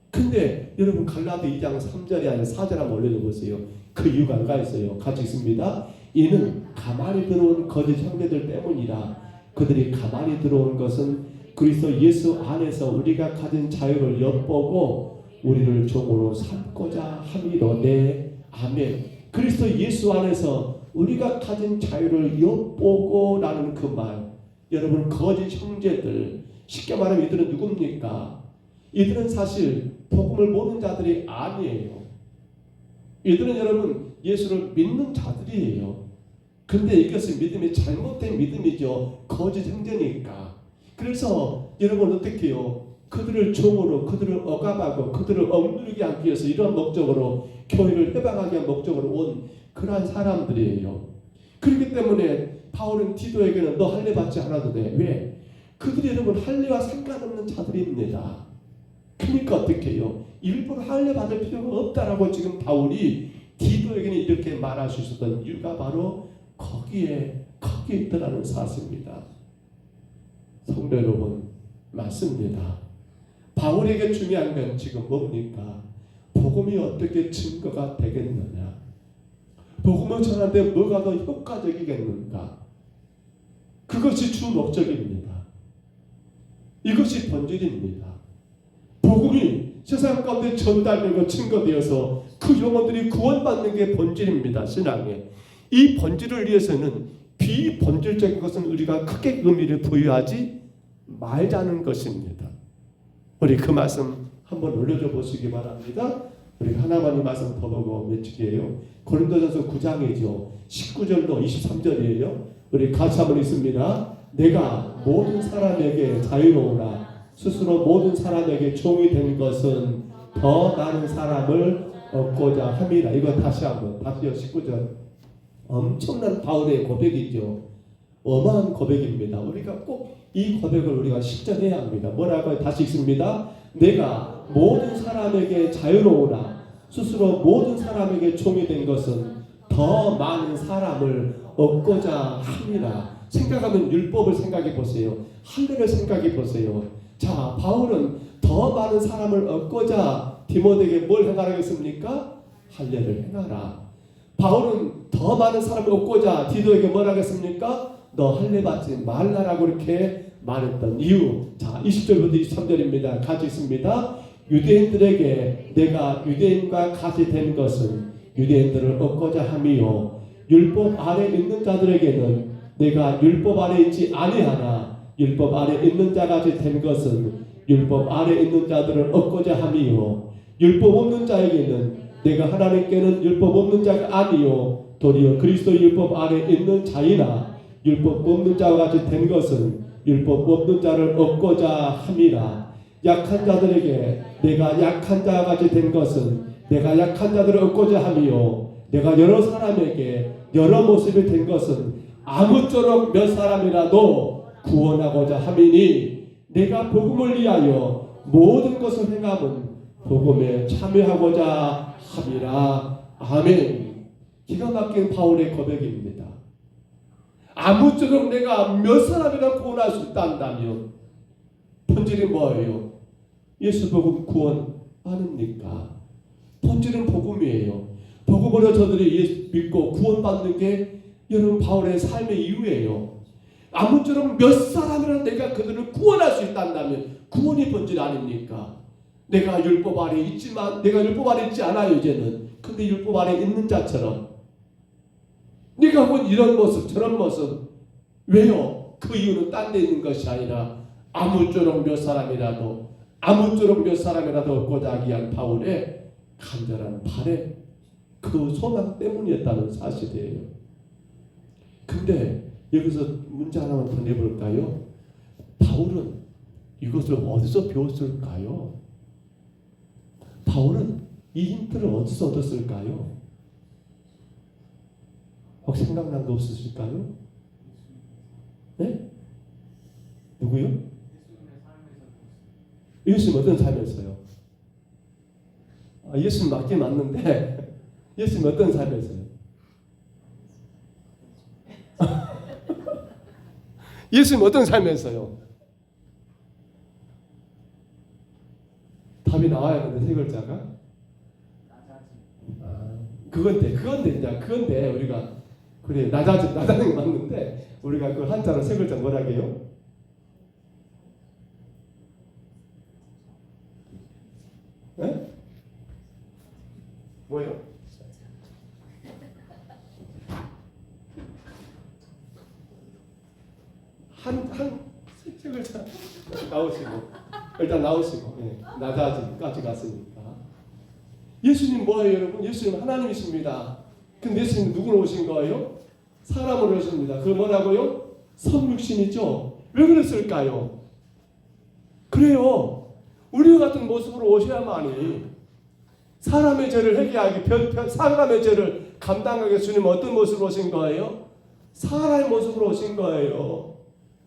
근데 여러분 갈라디아 2장 3절이 아니라 4절 한번 올려보세요. 그 이유가 뭐가 있어요? 같이 있습니다. 이는 가만히 들어온 거짓 형제들 때문이라. 그들이 가만히 들어온 것은 그리스도 예수 안에서 우리가 가진 자유를 엿보고 우리를 종으로 삼고자 함이로되. 아멘. 그리스도 예수 안에서 우리가 가진 자유를 엿보고 라는 그 말. 여러분 거짓 형제들, 쉽게 말하면 이들은 누굽니까? 이들은 사실 복음을 모르는 자들이 아니에요. 이들은 여러분 예수를 믿는 자들이에요. 근데 이것은 믿음이 잘못된 믿음이죠. 거짓 행전이니까. 그래서 여러분 어떻게 해요? 그들을 종으로, 그들을 억압하고 그들을 억누르게 하기 위해서 이런 목적으로 교회를 해방하기 위한 목적으로 온 그러한 사람들이에요. 그렇기 때문에 바울은 디도에게는 너 할례 받지 않아도 돼. 왜? 그들이 여러분 할례와 상관없는 자들입니다. 그러니까 어떻게 해요? 일부러 할례 받을 필요가 없다라고 지금 바울이 디도에게는 이렇게 말할 수 있었던 이유가 바로 거기에 있더라는 사실입니다. 성도 여러분, 맞습니다. 바울에게 중요한 건 지금 뭡니까? 복음이 어떻게 증거가 되겠느냐? 복음을 전하는데 뭐가 더 효과적이겠는가? 그것이 주 목적입니다. 이것이 본질입니다. 복음이 세상 가운데 전달되고 증거되어서 그 영혼들이 구원받는 게 본질입니다. 신앙에. 이 본질을 위해서는 비본질적인 것은 우리가 크게 의미를 부여하지 말자는 것입니다. 우리 그 말씀 한번 올려줘 보시기 바랍니다. 우리 하나만 이 말씀 더 보고 맺히게요. 고린도전서 9장이죠. 19절로 23절이에요. 우리 같이 한번 읽습니다. 내가 모든 사람에게 자유로우나 스스로 모든 사람에게 종이 된 것은 더 많은 사람을 얻고자 함이라. 이거 다시 한번 다시요. 19절. 엄청난 바울의 고백이죠. 어마한 고백입니다. 우리가 꼭 이 고백을 우리가 실천해야 합니다. 뭐라고요? 다시 읽습니다. 내가 모든 사람에게 자유로우나 스스로 모든 사람에게 종이 된 것은 더 많은 사람을 얻고자 함이라. 생각하면 율법을 생각해 보세요. 할례를 생각해 보세요. 자, 바울은 더 많은 사람을 얻고자 디모데에게 뭘 행하라고 했습니까? 할례를 행하라. 바울은 더 많은 사람을 얻고자 디도에게 뭐라고 했습니까? 너 할례 받지 말라라고 이렇게 말했던 이유. 자, 20절부터 23절입니다. 같이 있습니다. 유대인들에게 내가 유대인과 같이 된 것은 유대인들을 얻고자 함이요 율법 아래 있는 자들에게는 내가 율법 아래 있지 아니하나 율법 아래 있는 자같이 된 것은 율법 아래 있는 자들을 얻고자 함이요 율법 없는 자에게는 내가 하나님께는 율법 없는 자가 아니요 도리어 그리스도 율법 아래 있는 자이나 율법 없는 자와 같이 된 것은 율법 없는 자를 얻고자 함이라. 약한 자들에게 내가 약한 자와 같이 된 것은 내가 약한 자들을 얻고자 함이요 내가 여러 사람에게 여러 모습이 된 것은 아무쪼록 몇 사람이라도 구원하고자 함이니 내가 복음을 위하여 모든 것을 행함은 복음에 참여하고자 함이라. 아멘. 기가 막힌 바울의 고백입니다. 아무쪼록 내가 몇 사람이나 구원할 수 있다 한다면 본질이 뭐예요? 예수 복음 구원 아닙니까? 본질은 복음이에요. 복음으로 저들이 예수 믿고 구원받는 게 여러분 바울의 삶의 이유예요. 아무쪼록 몇 사람이나 내가 그들을 구원할 수 있다 한다면 구원이 본질 아닙니까? 내가 율법 아래 있지만 내가 율법 아래 있지 않아요 이제는. 근데 율법 아래 있는 자처럼 네가 본 이런 모습 저런 모습 왜요? 그 이유는 딴 데 있는 것이 아니라 아무쪼록 몇 사람이라도 얻고자 하기 위한 바울의 간절한 바램 그 소망 때문이었다는 사실이에요. 근데 여기서 문제 하나만 더 내볼까요? 바울은 이것을 어디서 배웠을까요? 바울은 이 힌트를 어디서 얻었을까요? 혹시 생각난 거 없으실까요? 네? 누구요? 예수님 어떤 삶에서요? 예수님 맞긴 맞는데 예수님 어떤 삶에서요? 예수님 어떤 삶에서요? 답이 나와야 하는데 세 글자가 그건데 우리가 그래 나자는 게 맞는데 우리가 그 한자로 세 글자 뭐라게요? 네? 뭐예요? 세 글자 나오시고 네. 나자지까지 갔으니까 예수님 뭐예요 여러분? 예수님 하나님이십니다. 근데 예수님 누구로 오신 거예요? 사람으로 오셨습니다. 그 뭐라고요? 성육신이죠. 왜 그랬을까요? 그래요. 우리와 같은 모습으로 오셔야만이 사람의 죄를 해결하기, 사람의 죄를 감당하게 주님 어떤 모습으로 오신 거예요? 사람의 모습으로 오신 거예요.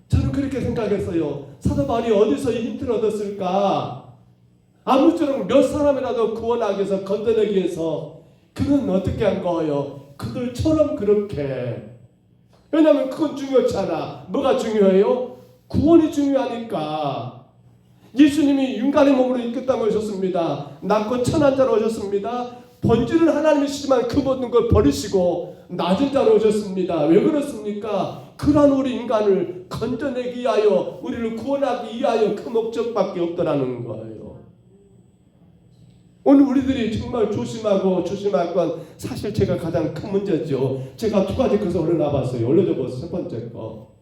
저는 그렇게 생각했어요. 사도 바울이 어디서 이 힌트를 얻었을까? 아무쪼록 몇 사람이라도 구원하기 위해서, 건져내기 위해서 그는 어떻게 한 거예요? 그들처럼 그렇게. 왜냐하면 그건 중요치 않아. 뭐가 중요해요? 구원이 중요하니까. 예수님이 인간의 몸으로 이 땅에 오셨습니다. 낮고 천한 자로 오셨습니다. 본질은 하나님이시지만 그 모든 걸 버리시고 낮은 자로 오셨습니다. 왜 그렇습니까? 그러한 우리 인간을 건져내기 위하여, 우리를 구원하기 위하여 그 목적밖에 없더라는 거예요. 오늘 우리들이 정말 조심할 건 사실 제가 가장 큰 문제죠. 제가 두 가지 것을 올려놔봤어요. 올려줘봤어요. 첫 번째 거.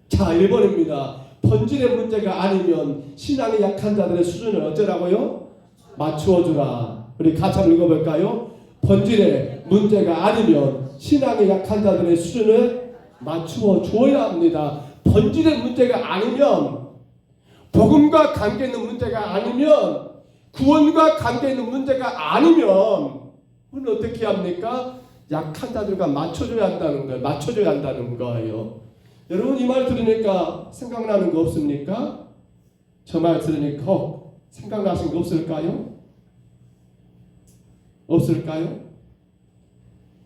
자, 1번입니다. 본질의 문제가 아니면 신앙이 약한 자들의 수준을 어쩌라고요? 맞추어주라. 우리 같이 한번 읽어볼까요? 본질의 문제가 아니면 신앙이 약한 자들의 수준을 맞추어줘야 합니다. 본질의 문제가 아니면, 복음과 관계 있는 문제가 아니면, 구원과 관계 있는 문제가 아니면 우리는 어떻게 합니까? 약한 자들과 맞춰줘야 한다는 거예요. 맞춰줘야 한다는 거예요. 여러분 이 말 들으니까 생각나는 거 없습니까? 저 말 들으니까 생각나신 거 없을까요? 없을까요?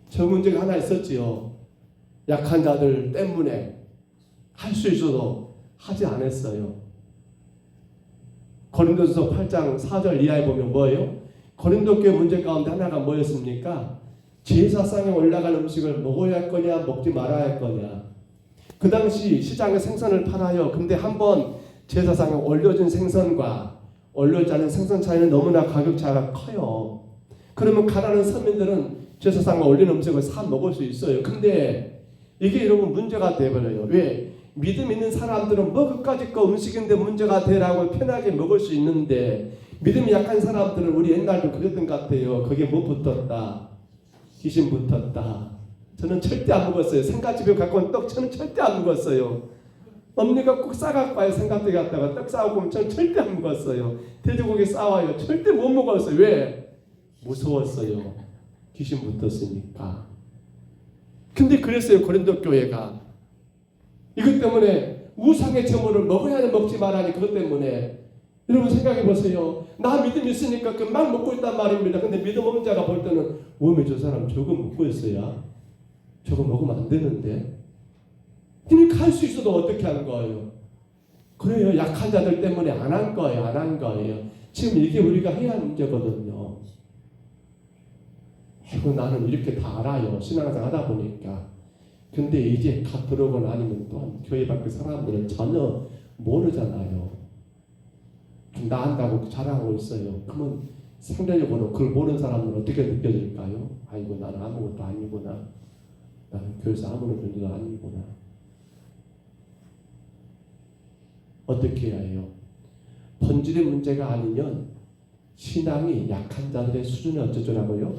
저 문제가 하나 있었지요. 약한 자들 때문에 할 수 있어도 하지 않았어요. 고린도전서 8장 4절 이하에 보면 뭐예요? 고린도 교회 문제 가운데 하나가 뭐였습니까? 제사상에 올라간 음식을 먹어야 할 거냐 먹지 말아야 할 거냐. 그 당시 시장에 생선을 팔아요. 근데 한번 제사상에 올려진 생선과 올려지 않은 생선 차이는 너무나 가격 차이가 커요. 그러면 가난한 서민들은 제사상에 올린 음식을 사 먹을 수 있어요. 근데 이게 여러분 문제가 돼버려요. 왜? 믿음 있는 사람들은 뭐 그까짓 거 음식인데 문제가 되라고 편하게 먹을 수 있는데, 믿음이 약한 사람들은 우리 옛날도 그랬던 것 같아요. 거기에 뭐 붙었다? 귀신 붙었다. 저는 절대 안 먹었어요. 생갓집에 갖고 온 떡 저는 절대 안 먹었어요. 언니가 꼭 싸갖고 와요. 생갓집에 갔다가 떡 싸오고 오면 저는 절대 안 먹었어요. 돼지고기 싸와요. 절대 못 먹었어요. 왜? 무서웠어요. 귀신 붙었으니까. 근데 그랬어요. 고린도 교회가. 이것 때문에 우상의 제물을 먹어야 하는 먹지 말아니, 그것 때문에. 여러분 생각해 보세요. 나 믿음 있으니까 막 먹고 있단 말입니다. 근데 믿음 없는 자가 볼 때는 왜 저 사람 저거 먹고 있어야? 저거 먹으면 안 되는데. 그러니까 할 수 있어도 어떻게 하는 거예요? 그래요. 약한 자들 때문에 안 한 거예요. 안 한 거예요. 지금 이게 우리가 해야 할 문제거든요. 아이고 나는 이렇게 다 알아요. 신앙생활 하다 보니까. 근데 이제 다 들어오고 나니면 또 교회 밖의 사람들은 전혀 모르잖아요. 좀 나은다고 자랑하고 있어요. 그러면 상대적으로 그걸 모르는 사람들은 어떻게 느껴질까요? 아이고 나는 아무것도 아니구나. 나는 교회에서 아무런 존재도 아니구나. 어떻게 해야 해요? 본질의 문제가 아니면 신앙이 약한 자들의 수준에 어쩌라고요?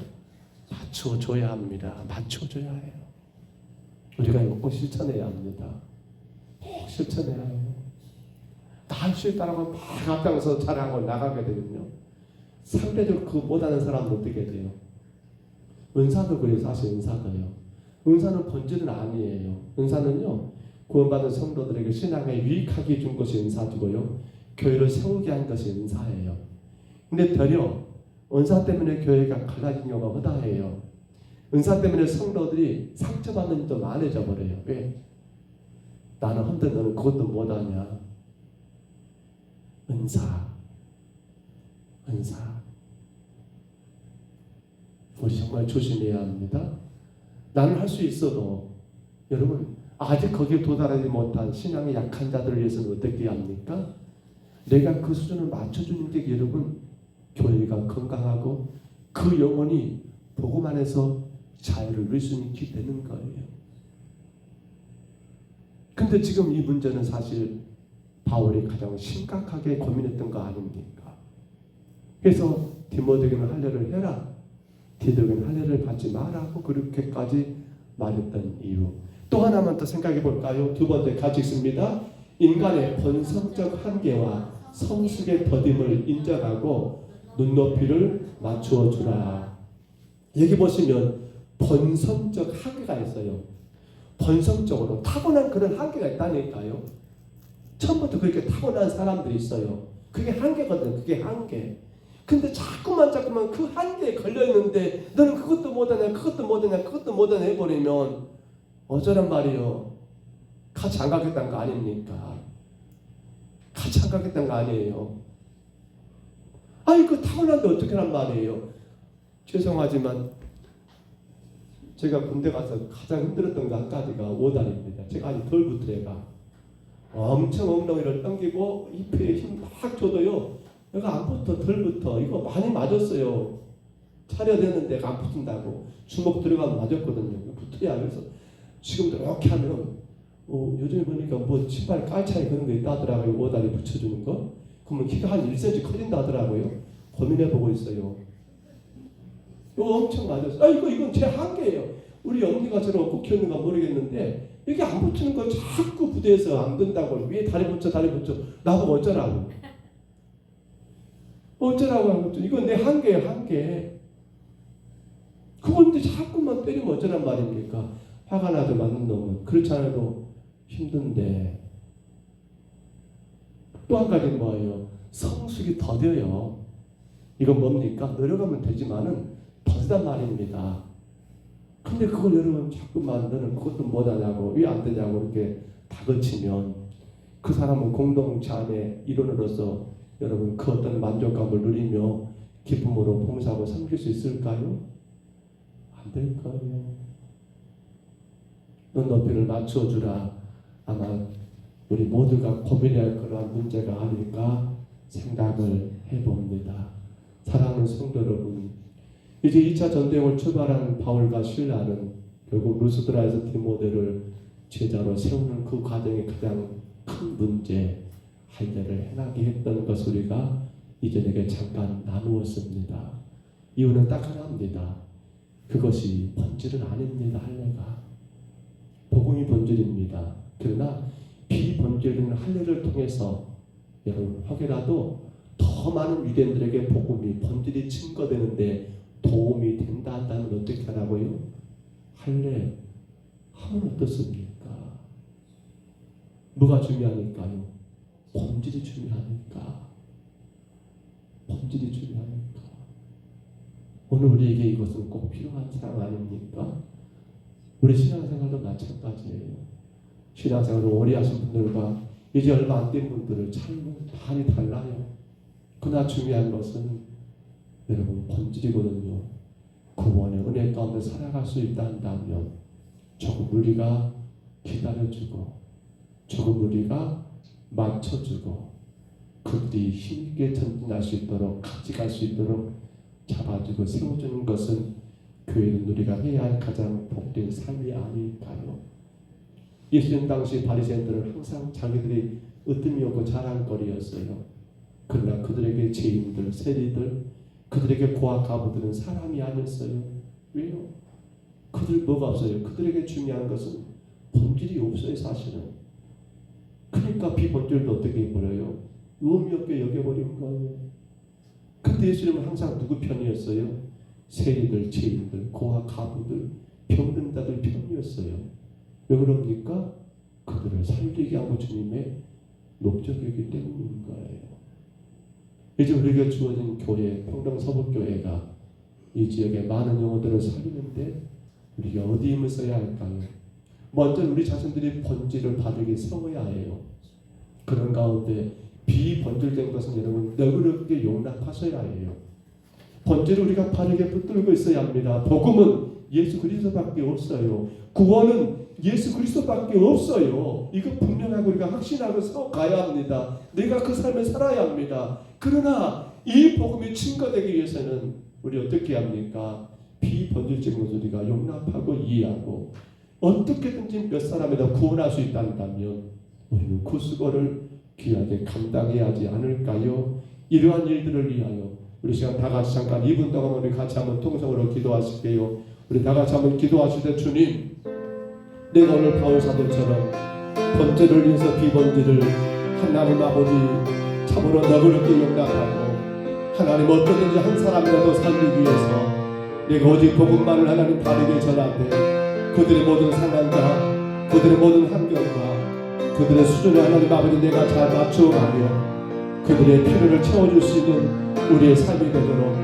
맞춰줘야 합니다. 맞춰줘야 해요. 우리가 이거 꼭 실천해야 합니다. 꼭 실천해야 해요. 다 할 수 있다라고 막 앞장서 자랑하고 나가게 되면요, 상대적으로 그거 못하는 사람은 어떻게 돼요? 은사도 그래요. 사실 은사도요. 은사는 본질은 아니에요. 은사는요, 구원받은 성도들에게 신앙에 유익하게 준 것이 은사이고요, 교회를 세우게 한 것이 은사예요. 근데 되려 은사 때문에 교회가 갈라진 경우가 허다해요. 은사 때문에 성도들이 상처받는 일도 많아져 버려요. 왜? 나는 헌데 너는 그것도 못하냐. 은사. 우리 정말 조심해야 합니다. 나는 할 수 있어도 여러분 아직 거기에 도달하지 못한 신앙이 약한 자들을 위해서는 어떻게 합니까? 내가 그 수준을 맞춰주는 게 여러분 교회가 건강하고 그 영혼이 복음 안에서 자유를 누릴 수 있게 되는 거예요. 근데 지금 이 문제는 사실 바울이 가장 심각하게 고민했던 거 아닙니까? 그래서 디모데에게는 할례를 해라, 디도에게는 할례를 받지 말라고 그렇게까지 말했던 이유. 또 하나만 더 생각해 볼까요? 두 번째 같이 있습니다. 인간의 본성적 한계와 성숙의 더딤을 인정하고 눈높이를 맞추어 주라. 여기 보시면 본성적 한계가 있어요. 본성적으로 타고난 그런 한계가 있다니까요. 처음부터 그렇게 타고난 사람들이 있어요. 그게 한계거든. 그게 한계. 근데 자꾸만 그 한계에 걸려있는데 너는 그것도 못하냐 그것도 못하냐 해버리면 어쩌란 말이요. 같이 안 가겠다는 거 아닙니까? 같이 안 가겠다는 거 아니에요. 아니 그 타고난데 어떻게 란 말이에요. 죄송하지만 제가 군대 가서 가장 힘들었던 거 한 가지가 5단입니다. 제가 아직 덜 붙으래가 엄청 엉덩이를 당기고 잎에 힘 막 줘도요. 내가 안 붙어 덜 붙어. 이거 많이 맞았어요. 차려야 되는데 안 붙는다고 주먹 들어가면 맞았거든요. 붙어야. 그래서 지금도 이렇게 하면 요즘에 보니까 뭐 신발 깔차이 그런 거 있다 하더라고요. 5다리 붙여주는 거. 그러면 키가 한 1cm 커진다 하더라고요. 고민해보고 있어요. 이거 엄청 맞았어요. 이건 제 한계예요. 우리 언니가 저를 어떻게 키웠는가 모르겠는데 이게 안 붙이는 거 자꾸 부대에서 안 된다고. 위에 다리 붙여 나보고 어쩌라고. 어쩌라고 하는 거죠. 이건 내 한계예요. 한계. 그건데 자꾸만 때리면 어쩌란 말입니까? 화가 나도 맞는 놈은. 그렇지 않아도 힘든데. 또 한 가지는 뭐예요? 성숙이 더뎌요. 이건 뭡니까? 노력하면 되지만은 더디단 말입니다. 근데 그걸 여러분 자꾸만 너는 그것도 못하냐고 왜 안 되냐고 이렇게 다그치면 그 사람은 공동체 안에 일원으로서 여러분 그 어떤 만족감을 누리며 기쁨으로 봉사하고 섬길 수 있을까요? 안 될 거예요. 눈높이를 맞춰주라. 아마 우리 모두가 고민해야 할 그러한 문제가 아닐까 생각을 해봅니다. 사랑하는 성도 여러분, 이제 2차 전쟁을 출발한 바울과 실라는 결국 루스드라에서 디모데를 제자로 세우는 그 과정의 가장 큰 문제 할례를 행하게 했던 것을 우리가 이전에게 잠깐 나누었습니다. 이유는 딱 하나입니다. 그것이 본질은 아닙니다. 할례가 복음이 본질입니다. 그러나 비본질적인 할례를 통해서 여러분 혹여라도 더 많은 유대인들에게 복음이 본질이 증거되는데 도움이 된다 한다면 어떻게 하라고요? 할례 하면 어떻습니까? 뭐가 중요하니까요? 본질이 중요하니까. 본질이 중요하니까. 오늘 우리에게 이것은 꼭 필요한 사항 아닙니까? 우리 신앙생활도 마찬가지예요. 신앙생활을 오래 하신 분들과 이제 얼마 안 된 분들을 참 많이 달라요. 그러나 중요한 것은 여러분 본질이거든요. 구원의 은혜 가운데 살아갈 수 있다 한다면 조금 우리가 기다려주고 조금 우리가 맞춰주고 그들이 힘있게 전진할 수 있도록 같이 갈 수 있도록 잡아주고 세워주는 것은 교회는 우리가 해야 할 가장 복된 삶이 아닐까요? 예수님 당시 바리새인들은 항상 자기들이 으뜸이었고 자랑거리였어요. 그러나 그들에게 죄인들, 세리들, 그들에게 고아 가부들은 사람이 아니었어요. 왜요? 그들 뭐가 없어요? 그들에게 중요한 것은 본질이 없어요. 사실은. 그러니까 비본질도 어떻게 해버려요? 의미 없게 여겨버린 거예요. 근데 예수님은 항상 누구 편이었어요? 세리들, 죄인들, 고아 가부들, 병든 자들 편이었어요. 왜 그럽니까? 그들을 살리게 하고 주님의 목적이기 때문인 거예요. 이제 우리에게 주어진 교회, 평동서북교회가 이 지역의 많은 영혼들을 살리는데 우리가 어디 힘을 써야 할까요? 먼저 우리 자신들이 본질을 바르게 세워야 해요. 그런 가운데 비본질된 것은 여러분 너그럽게 용납하셔야 해요. 본질을 우리가 바르게 붙들고 있어야 합니다. 복음은 예수 그리스도밖에 없어요. 구원은 예수 그리스도밖에 없어요. 이거 분명하고 우리가 확신하고 세워가야 합니다. 내가 그 삶을 살아야 합니다. 그러나 이 복음이 증거되기 위해서는 우리 어떻게 합니까? 비본질적인 것을 우리가 용납하고 이해하고 어떻게든지 몇 사람이다 구원할 수 있다면 우리는 그 수고를 귀하게 감당해야 하지 않을까요? 이러한 일들을 위하여 우리 시간 다 같이 잠깐 2분 동안 우리 같이 한번 통성으로 기도하실게요. 우리 다 같이 한번 기도하실 때 주님, 내가 오늘 바울 사도처럼 번제를 위해서 비번제를 하나님 아버지 참으로 너그럽게 용납하고 하나님 어쩌든지 한 사람이라도 살리기 위해서 내가 오직 복음만을 하나님 바르게 전하되 그들의 모든 상황과 그들의 모든 환경과 그들의 수준을 하나님 아버지 내가 잘 맞춰가며 그들의 필요를 채워줄 수 있는 우리의 삶이 되도록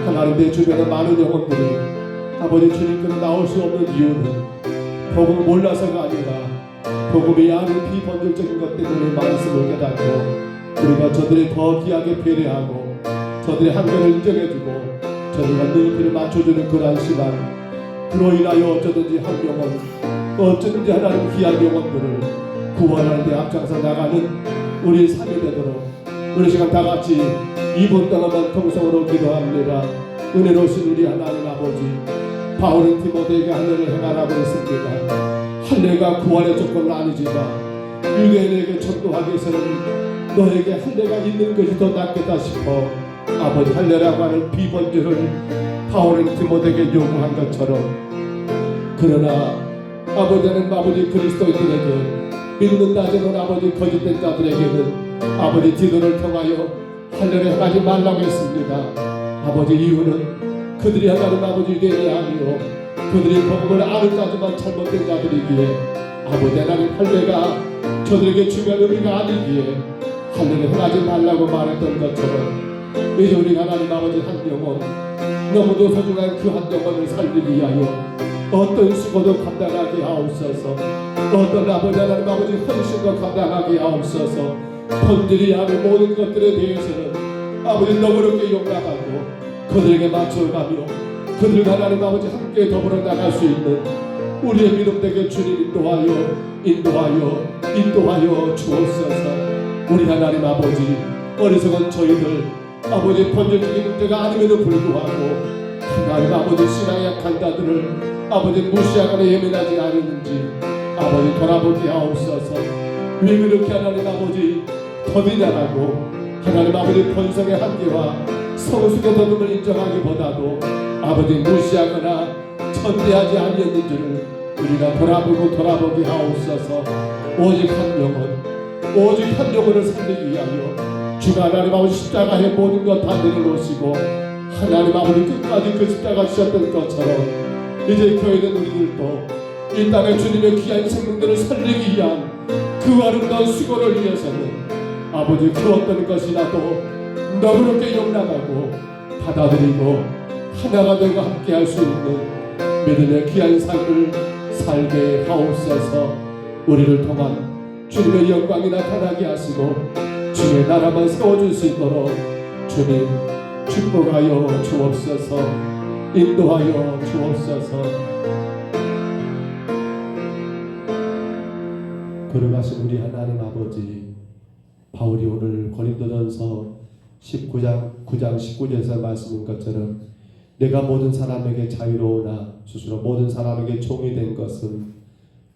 하나님 내 주변에 많은 영혼들이 아버지 주님께로 나올 수 없는 이유는 복음을 몰라서가 아니라 복음이 아닌 비본질적인 것 때문에 말씀을 깨닫고 우리가 저들이 더 귀하게 배려하고 저들의 한계를 인정해주고 저들과 눈높이를 맞춰주는 그러한 시간, 그로 인하여 어쩌든지 한 영혼, 어쩌든지 하나님 귀한 영혼들을 구원하는 데 앞장서 나가는 우리의 삶이 되도록 우리 시간 다 같이 2분 동안만 통성으로 기도합니다. 은혜로우신 우리 하나님 아버지, 바울은 디모데에게 할례를 행하라고 했습니다. 할례가 구원의 조건은 아니지만 유대인에게 전도하기 위해서는 너에게 할례가 있는 것이 더 낫겠다 싶어 아버지 할례라고 하는 비번제를 바울은 디모데에게 요구한 것처럼, 그러나 아버지는 아버지 그리스도인들에게 믿는다 하는 아버지 거짓된 자들에게는 아버지 디도를 통하여 할례를 행하지 말라고 했습니다. 아버지 이유는 그들이 하나님 아버지 유대인이 아니요 그들이 복음을 아는 자지만 잘못된 자들이기에 아버지 하나님 할례가 저들에게 중요한 의미가 아니기에 할례를 행하지 말라고 말했던 것처럼 이제 우리 하나님 아버지 한 영혼, 너무도 소중한 그 한 영혼을 살리기 위하여 어떤 수고도 감당하게 하옵소서. 어떤 아버지 하나님 아버지 헌신도 감당하게 하옵소서. 본질이 아닌 모든 것들에 대해서는 아버지 너그럽게 용납하고 그들에게 맞춰가며 그들과 하나님 아버지 함께 더불어 나갈 수 있는 우리의 믿음 되게 주님 인도하여 주옵소서. 우리 하나님 아버지, 어리석은 저희들 아버지 본질적인 문제가 아님에도 불구하고 하나님 아버지 신앙의 약한 자들을 아버지 무시하거나 예민하지 않았는지 아버지 돌아보게 하옵소서. 왜 그렇게 하나님 아버지 더디냐라고 하나님 아버지 본성의 한계와 성숙의 더듬을 인정하기보다도 아버지 무시하거나 천대하지 아니었는지를 우리가 돌아보게 하옵소서. 오직 한 영혼을 살리기 위하여 주가 하나님 아버지 십자가의 모든 것 다 내려놓으시고 하나님 아버지 끝까지 그 십자가 주셨던 것처럼 이제 교회된 우리들도 이 땅에 주님의 귀한 생명들을 살리기 위한 그 아름다운 수고를 위해서는 아버지 그 어떤 것이라도 너그럽게 용납하고 받아들이고 하나가 되고 함께 할 수 있는 믿음의 귀한 삶을 살게 하옵소서. 우리를 통한 주님의 영광이 나타나게 하시고 주의 나라만 세워줄 수 있도록 주님 축복하여 주옵소서. 인도하여 주옵소서. 걸어가신 우리 하나님 아버지, 바울이 오늘 고린도전서 9장 19절에서 말씀인 것처럼 내가 모든 사람에게 자유로우나 스스로 모든 사람에게 종이 된 것은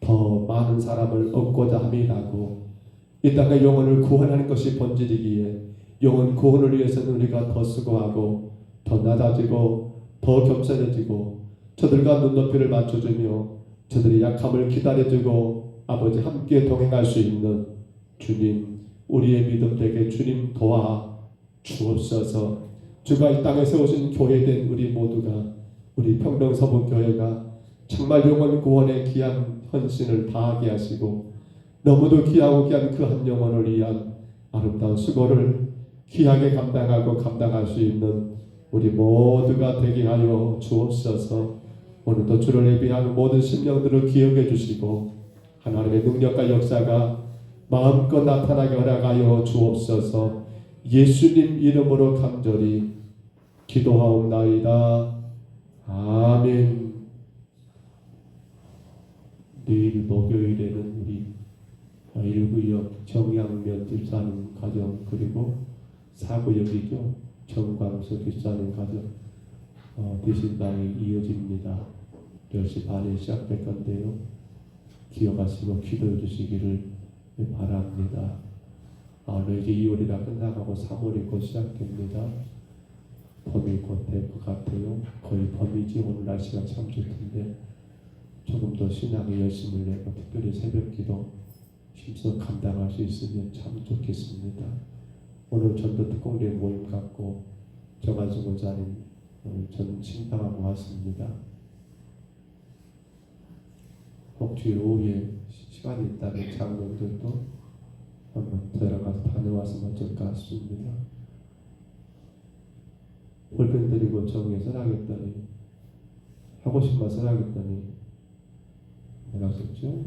더 많은 사람을 얻고자 함이라고, 이 땅의 영혼을 구원하는 것이 본질이기에 영혼 구원을 위해서는 우리가 더 수고하고 더 낮아지고 더 겸손해지고 저들과 눈높이를 맞춰주며 저들의 약함을 기다려주고 아버지 함께 동행할 수 있는 주님, 우리의 믿음 되게 주님 도와 주옵소서. 주가 이 땅에 세우신 교회된 우리 모두가, 우리 평등서북교회가 정말 영혼 구원의 귀한 헌신을 다하게 하시고 너무도 귀하고 귀한 그 한 영혼을 위한 아름다운 수고를 귀하게 감당하고 감당할 수 있는 우리 모두가 되게 하여 주옵소서. 오늘도 주를 예비하는 모든 심령들을 기억해 주시고 하나님의 능력과 역사가 마음껏 나타나게 허락하여 주옵소서. 예수님 이름으로 간절히 기도하옵나이다. 아멘. 내일 목요일에는 우리 일구역 정양면 집사님 가정, 그리고 사구역이죠, 정광수 집사님 가정 대신당이 이어집니다. 10시 반에 시작될 건데요, 기억하시고 기도해 주시기를 바랍니다. 이제 2월이라 끝나가고 3월이 곧 시작됩니다. 봄이 곧 될 것 같아요. 거의 봄이지. 오늘 날씨가 참 좋던데 조금 더 신앙의 열심을 내고 특별히 새벽기도 힘써 감당할 수 있으면 참 좋겠습니다. 오늘 전도 특공대 모임 갖고 정한수 목사님 전 신방하고 왔습니다. 혹시 오후에 시간이 있다면 장로들도 한번 들어가서 다녀왔으면 어쩔까 싶습니다. 볼펜 드리고 정에 써라겠더니 하고 싶은 말 써라겠더니 뭐라고 썼죠?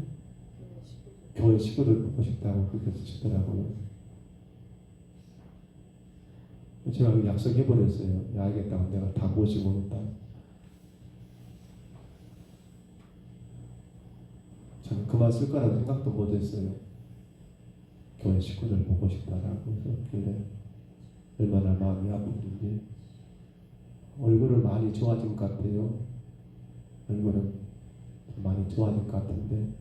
교회 식구들 보고 싶다고 그렇게 쓰시더라고요. 제가 약속해버렸어요. 야, 알겠다고 내가 다 모시고 온다. 저는 그만 쓸 거라는 생각도 못했어요. 교회 식구들 보고 싶다라고 그랬길래 얼마나 마음이 아픈지. 얼굴은 많이 좋아진 것 같아요. 얼굴은 많이 좋아진 것 같은데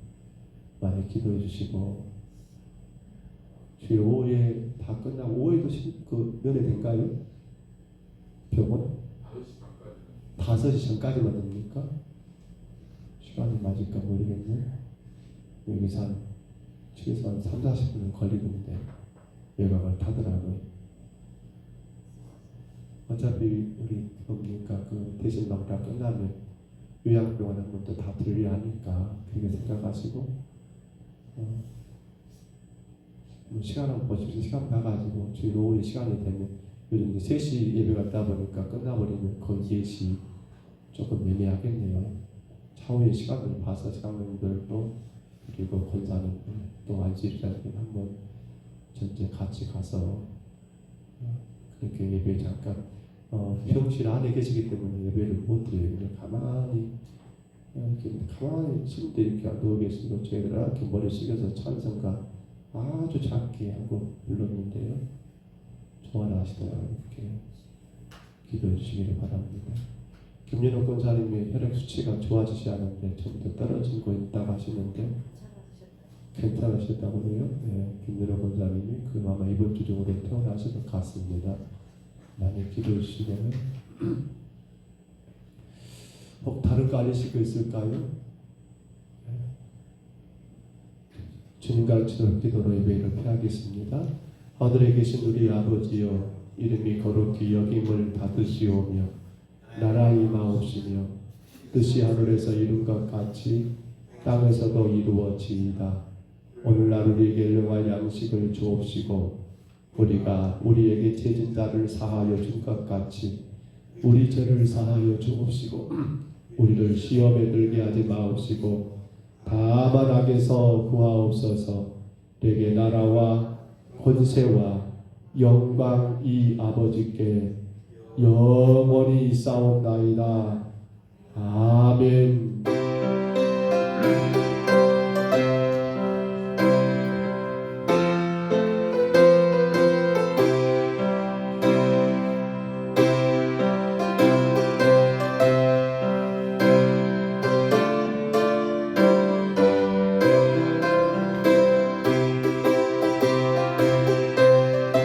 많이 기도해 주시고 주일 오후에 다 끝나고 오후에도 그 면회된가요? 병원? 5시 전까지만 됩니까? 시간이 맞을까 모르겠네. 여기서 한 최소 한 3, 40분은 걸리던데 외곽을 타더라고요. 어차피 우리 뭡니까 그 대신 막 다 끝나면 요양병원 한 번도 다 들려야 하니까 그렇게 생각하시고 시간 한번 보십시오. 시간 봐가지고 주일 오후에 시간이 되면 요즘 이제 3시 예배 갔다 보니까 끝나버리면 거의 4시 조금 애매하겠네요. 차후에 시간을 봐서 장로님들도 그리고 권사님들 또 안지사님 한번 전체 같이 가서 그렇게 예배 잠깐 병실 안에 계시기 때문에 예배를 못 드려요. 그냥 가만히 침대 이렇게 누워 계시고 저희들 이렇게 머리 숙여서 찬성가 아주 작게 하고 불렀는데요. 좋아라 하시더라고요. 이렇게 기도해 주시기를 바랍니다. 김윤호 권사님의 혈액 수치가 좋아지지 않은데 좀 더 떨어지고 있다고 하시는데 괜찮으셨다고요? 네, 김윤호 권사님이 그 아마 이번 주 중으로 퇴원하실 것 같습니다. 많이 기도해 주시면 혹 다른 거 알리실 거 있을까요? 주님 가르치는 기도로 예배를 피하겠습니다. 하늘에 계신 우리 아버지여 이름이 거룩히 여김을 받으시오며 나라 임하옵시며 뜻이 하늘에서 이룬 것 같이 땅에서도 이루어지이다. 오늘날 우리에게 일용할 양식을 주옵시고 우리가 우리에게 죄진 자를 사하여 준 것 같이 우리 죄를 사하여 주옵시고 우리를 시험에 들게 하지 마옵시고 다만 악에서 구하옵소서. 내게 나라와 권세와 영광이 아버지께 영원히 있사옵나이다. 아멘.